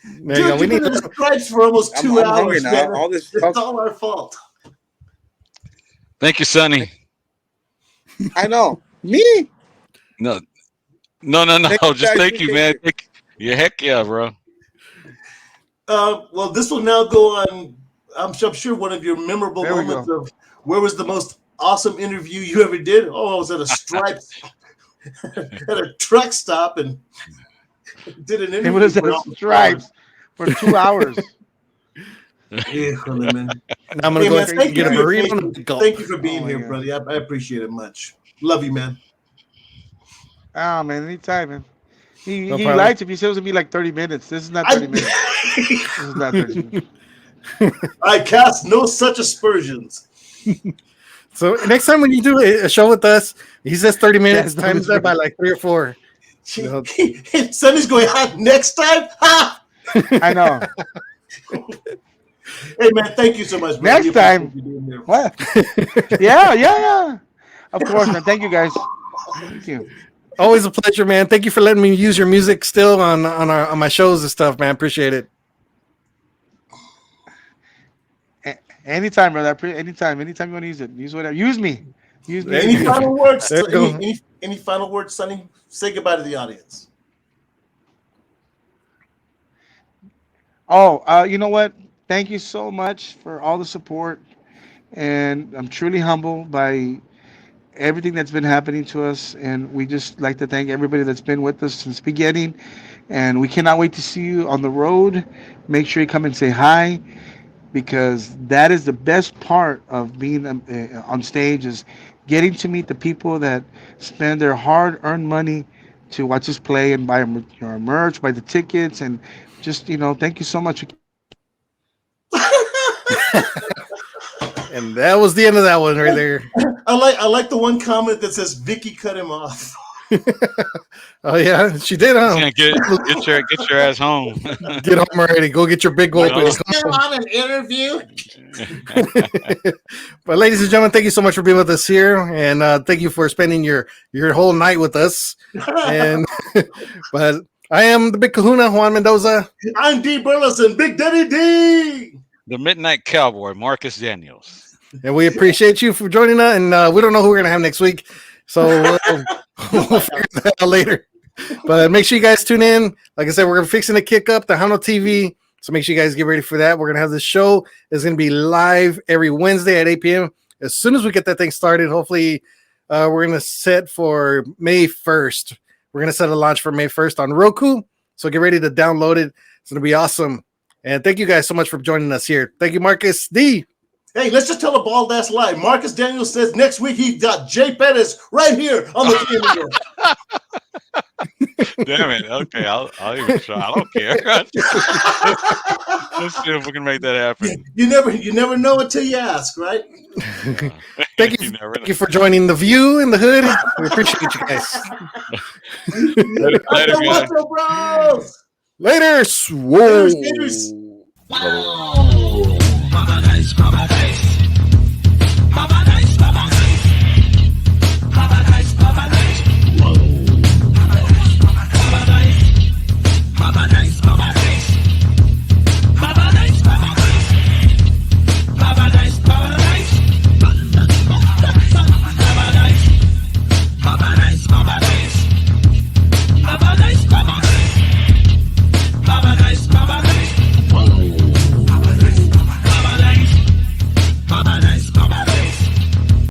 There you go. We Dude, need you've been in stripes for almost 2 I'm hours. hungry now. Man. All this It's all our fault. Thank you, Sonny. I know. Me? No. Thank you, Just guys. thank you, man. Yeah, heck yeah, bro. Well, this will now go on. I'm sure one of your memorable There we moments of where was the most awesome interview you ever did? Oh, I was at a Stripes at a truck stop and did an interview. It was at for a all the Stripes for 2 hours. Yeah, man. Now I'm gonna Hey, go man, and get a burrito and a big gulp. Thank you for being Oh, here, yeah. brother. I appreciate it much. Love you, man. Oh man, anytime, man. He No problem. lied to me. He said it was gonna be like 30 minutes. This is not 30 minutes. This is not 30 minutes. I cast no such aspersions. So next time when you do a show with us, he says 30 minutes, Yeah, times that by like 3 or 4. No. Sonny's going hot next time. Ha! I know. Hey man, thank you so much. Bro. Next We time. appreciate you being here. What? Yeah. Of course, man. Thank you, guys. Thank you. Always a pleasure, man. Thank you for letting me use your music still on my shows and stuff, man. Appreciate it. Anytime, brother. Anytime you want to use it. Use whatever. Use me. Any final words? There you go. Any final words, Sonny? Say goodbye to the audience. Oh, you know what? Thank you so much for all the support. And I'm truly humbled by everything that's been happening to us. And we just like to thank everybody that's been with us since beginning. And we cannot wait to see you on the road. Make sure you come and say hi, because that is the best part of being on stage, is getting to meet the people that spend their hard-earned money to watch us play and buy our merch, buy the tickets, and just, thank you so much. And that was the end of that one right there. I like the one comment that says Vicky cut him off. Oh yeah, she did, huh? Yeah, get your ass home. Get home already. Go get your big goal. No. Still on an interview. But ladies and gentlemen, thank you so much for being with us here, and thank you for spending your whole night with us. And but I am the Big Kahuna, Juan Mendoza. I'm D. Burleson, Big Daddy D. The Midnight Cowboy, Marcus Daniels. And we appreciate you for joining us. And we don't know who we're gonna have next week, so we'll figure that out later. But make sure you guys tune in. Like I said, we're fixing to kick up the Hano TV So make sure you guys get ready for that. We're going to have the show. It's going to be live every Wednesday at 8 p.m. As soon as we get that thing started, hopefully we're going to set for May 1st. We're going to set a launch for May 1st on Roku. So get ready to download it. It's going to be awesome. And thank you guys so much for joining us here. Thank you, Marcus D. Hey, let's just tell a bald ass lie. Marcus Daniels says next week he got Jay Pettis right here on the TME. Damn it. Okay, I'll even try. I don't care. Let's see if we can make that happen. You never know until you ask, right? Thank you for joining The View in the Hood. We appreciate you guys. Later, guys. Bros. Later. Whoa. Cheers. Wow. Baba guys, Baba guys.